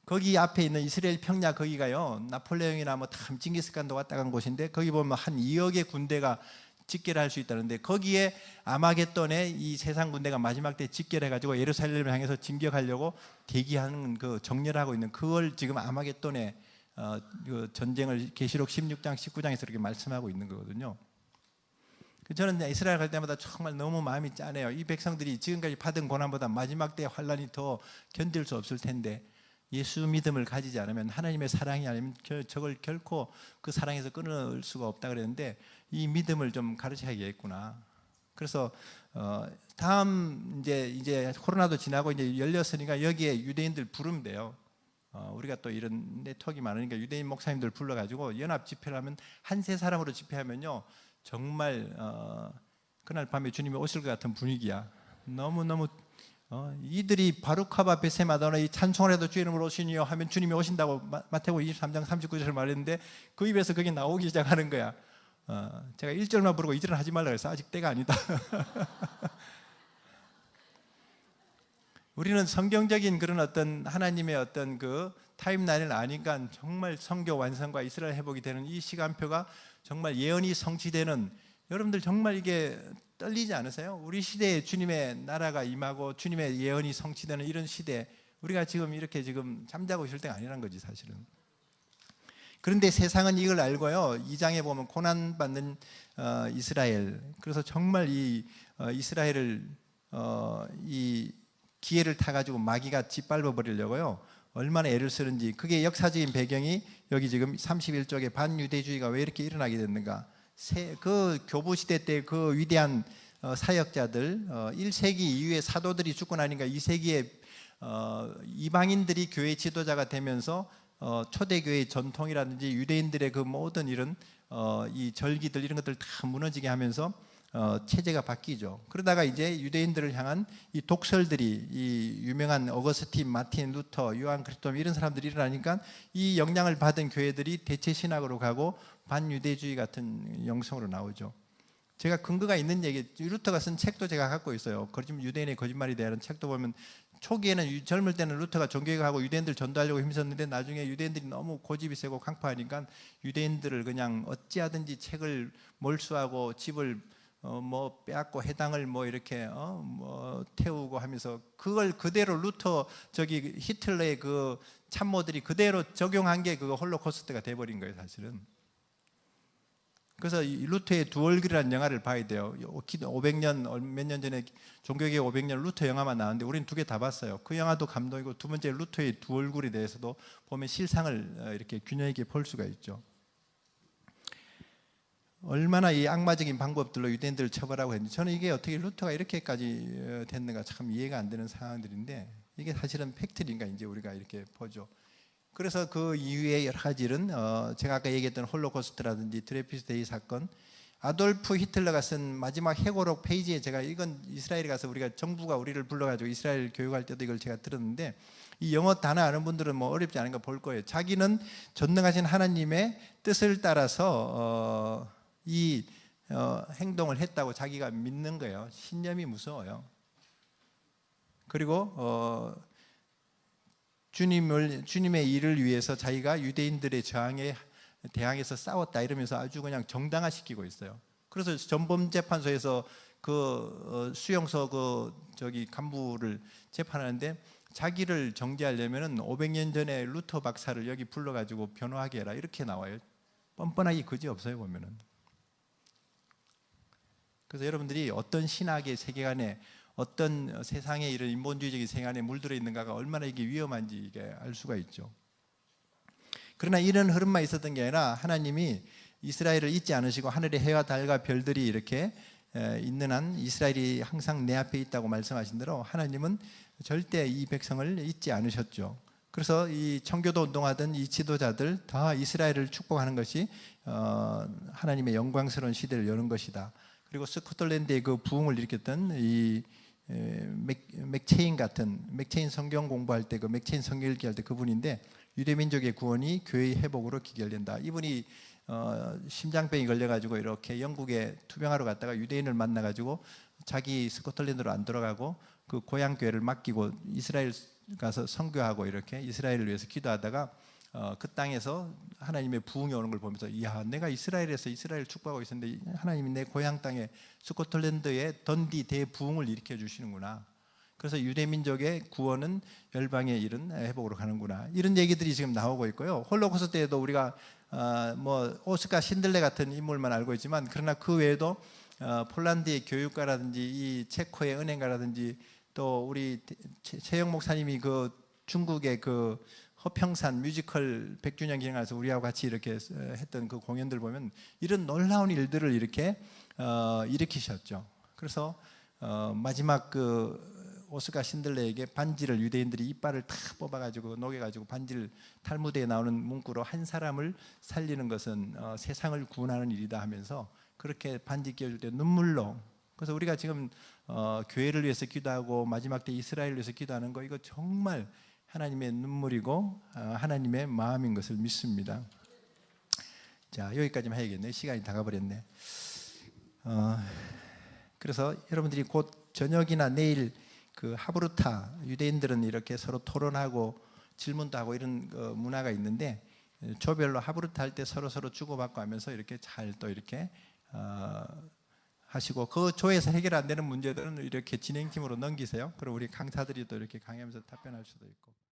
거기 앞에 있는 이스라엘 평야, 거기가요 나폴레옹이나 뭐 참 징기스칸도 왔다 간 곳인데, 거기 보면 한 2억의 군대가 집결할 수 있다는데, 거기에 아마겟돈에 이 세상 군대가 마지막 때 집결해가지고 예루살렘을 향해서 진격하려고 대기하는, 그 정렬하고 있는, 그걸 지금 아마겟돈에 그 전쟁을 계시록 16장 19장에서 이렇게 말씀하고 있는 거거든요. 저는 이스라엘 갈 때마다 정말 너무 마음이 짠해요. 이 백성들이 지금까지 받은 고난보다 마지막 때 환란이 더 견딜 수 없을 텐데, 예수 믿음을 가지지 않으면, 하나님의 사랑이 아니면 저걸 결코 그 사랑에서 끊을 수가 없다 그랬는데, 이 믿음을 좀 가르쳐야겠구나. 그래서 다음 이제 코로나도 지나고 이제 열렸으니까 여기에 유대인들 부르면 돼요. 우리가 또 이런 네트워크가 많으니까 유대인 목사님들 불러가지고 연합 집회를 하면 한 세 사람으로 집회하면요 정말 그날 밤에 주님이 오실 것 같은 분위기야. 너무너무 이들이 바루카바 베세마다나 이 찬송을 해도 주 이름으로 오시니요 하면 주님이 오신다고 마태복음 23장 39절을 말했는데 그 입에서 그게 나오기 시작하는 거야. 제가 1절만 부르고 2절은 하지 말라 그래서 아직 때가 아니다. 우리는 성경적인 그런 어떤 하나님의 어떤 그 타임라인을 아니까 정말 성교 완성과 이스라엘 회복이 되는 이 시간표가 정말 예언이 성취되는, 여러분들 정말 이게 떨리지 않으세요? 우리 시대에 주님의 나라가 임하고 주님의 예언이 성취되는 이런 시대, 우리가 지금 이렇게 지금 잠자고 있을 때가 아니란 거지 사실은. 그런데 세상은 이걸 알고요, 2장에 보면 고난받는 이스라엘, 그래서 정말 이 이스라엘을 이 기회를 타가지고 마귀가 짓밟아 버리려고요 얼마나 애를 쓰는지. 그게 역사적인 배경이 여기 지금 31쪽에 반유대주의가 왜 이렇게 일어나게 됐는가. 그 교부시대 때 그 위대한 사역자들, 1세기 이후에 사도들이 죽고 나니까 2세기에 이방인들이 교회 지도자가 되면서 초대교회의 전통이라든지 유대인들의 그 모든 이런 이 절기들 이런 것들 다 무너지게 하면서 체제가 바뀌죠. 그러다가 이제 유대인들을 향한 이 독설들이, 이 유명한 어거스틴, 마틴, 루터, 요한 크리스토 이런 사람들이 일어나니까 이 영향을 받은 교회들이 대체 신학으로 가고 반유대주의 같은 영성으로 나오죠. 제가 근거가 있는 얘기, 루터가 쓴 책도 제가 갖고 있어요. 유대인의 거짓말에 대한 책도 보면 초기에는 젊을 때는 루터가 종교개혁하고 유대인들 전도하려고 힘썼는데 나중에 유대인들이 너무 고집이 세고 강파하니까 유대인들을 그냥 어찌하든지 책을 몰수하고 집을 뭐 빼앗고 해당을 뭐 이렇게 뭐 태우고 하면서 그걸 그대로 루터 저기 히틀러의 그 참모들이 그대로 적용한 게 그거 홀로코스트가 돼버린 거예요 사실은. 그래서 이 루터의 두 얼굴이라는 영화를 봐야 돼요. 500년 몇 년 전에 종교개혁 500년 루터 영화만 나왔는데 우리는 두 개 다 봤어요. 그 영화도 감동이고 두 번째 루터의 두 얼굴에 대해서도 보면 실상을 이렇게 균형 있게 볼 수가 있죠. 얼마나 이 악마적인 방법들로 유대인들을 처벌하고 했는지, 저는 이게 어떻게 루터가 이렇게까지 됐는가 참 이해가 안 되는 상황들인데, 이게 사실은 팩트인가 이제 우리가 이렇게 보죠. 그래서 그 이후에 여러 가지 일은 제가 아까 얘기했던 홀로코스트라든지 드레피스데이 사건, 아돌프 히틀러가 쓴 마지막 회고록 페이지에 제가 이건 이스라엘에 가서 우리가 정부가 우리를 불러가지고 이스라엘 교육할 때도 이걸 제가 들었는데, 이 영어 단어 아는 분들은 뭐 어렵지 않은가 볼 거예요. 자기는 전능하신 하나님의 뜻을 따라서 이 행동을 했다고 자기가 믿는 거예요. 신념이 무서워요. 그리고 주님의 일을 위해서 자기가 유대인들의 저항에 대항해서 싸웠다 이러면서 아주 그냥 정당화시키고 있어요. 그래서 전범재판소에서 그 수용소 그 저기 간부를 재판하는데 자기를 정죄하려면은 500년 전에 루터 박사를 여기 불러가지고 변호하게 해라 이렇게 나와요. 뻔뻔하게 그지 없어요 보면은. 그래서 여러분들이 어떤 신학의 세계관에, 어떤 세상의 이런 인본주의적인 세계관에 물들어 있는가가 얼마나 이게 위험한지 이게 알 수가 있죠. 그러나 이런 흐름만 있었던 게 아니라 하나님이 이스라엘을 잊지 않으시고 하늘의 해와 달과 별들이 이렇게 있는 한 이스라엘이 항상 내 앞에 있다고 말씀하신 대로 하나님은 절대 이 백성을 잊지 않으셨죠. 그래서 이 청교도 운동하던 이 지도자들 다 이스라엘을 축복하는 것이 하나님의 영광스러운 시대를 여는 것이다. 그리고 스코틀랜드의 그 부흥을 일으켰던 이 맥체인 같은, 맥체인 성경 공부할 때 그 맥체인 성경 읽기 할 때 그분인데, 유대민족의 구원이 교회의 회복으로 기결된다. 이분이 심장병이 걸려가지고 이렇게 영국에 투병하러 갔다가 유대인을 만나가지고 자기 스코틀랜드로 안 돌아가고 그 고향 교회를 맡기고 이스라엘 가서 선교하고 이렇게 이스라엘을 위해서 기도하다가 그 땅에서 하나님의 부흥이 오는 걸 보면서, 이야, 내가 이스라엘에서 이스라엘을 축복하고 있었는데 하나님이 내 고향 땅에 스코틀랜드에 던디 대부흥을 일으켜 주시는구나. 그래서 유대민족의 구원은 열방의 일은 회복으로 가는구나. 이런 얘기들이 지금 나오고 있고요. 홀로코스트 때에도 우리가 뭐 오스카 신들레 같은 인물만 알고 있지만, 그러나 그 외에도 폴란드의 교육가라든지 이 체코의 은행가라든지 또 우리 최영 목사님이 그 중국의 그 허평산 뮤지컬 100주년 기념해서 우리하고 같이 이렇게 했던 그 공연들 보면 이런 놀라운 일들을 이렇게 일으키셨죠. 그래서 마지막 그 오스카 신들레에게 반지를 유대인들이 이빨을 탁 뽑아가지고 녹여가지고 반지를 탈무드에 나오는 문구로 한 사람을 살리는 것은 세상을 구원하는 일이다 하면서 그렇게 반지 끼워줄 때 눈물로. 그래서 우리가 지금 교회를 위해서 기도하고 마지막 때 이스라엘을 위해서 기도하는 거 이거 정말 하나님의 눈물이고 하나님의 마음인 것을 믿습니다. 자, 여기까지만 해야겠네. 시간이 다 가버렸네. 그래서 여러분들이 곧 저녁이나 내일 그 하브루타, 유대인들은 이렇게 서로 토론하고 질문도 하고 이런 문화가 있는데 조별로 하브루타 할 때 서로 주고받고 하면서 이렇게 잘 또 이렇게 하시고, 그 조에서 해결 안 되는 문제들은 이렇게 진행팀으로 넘기세요. 그럼 우리 강사들이 또 이렇게 강의하면서 답변할 수도 있고.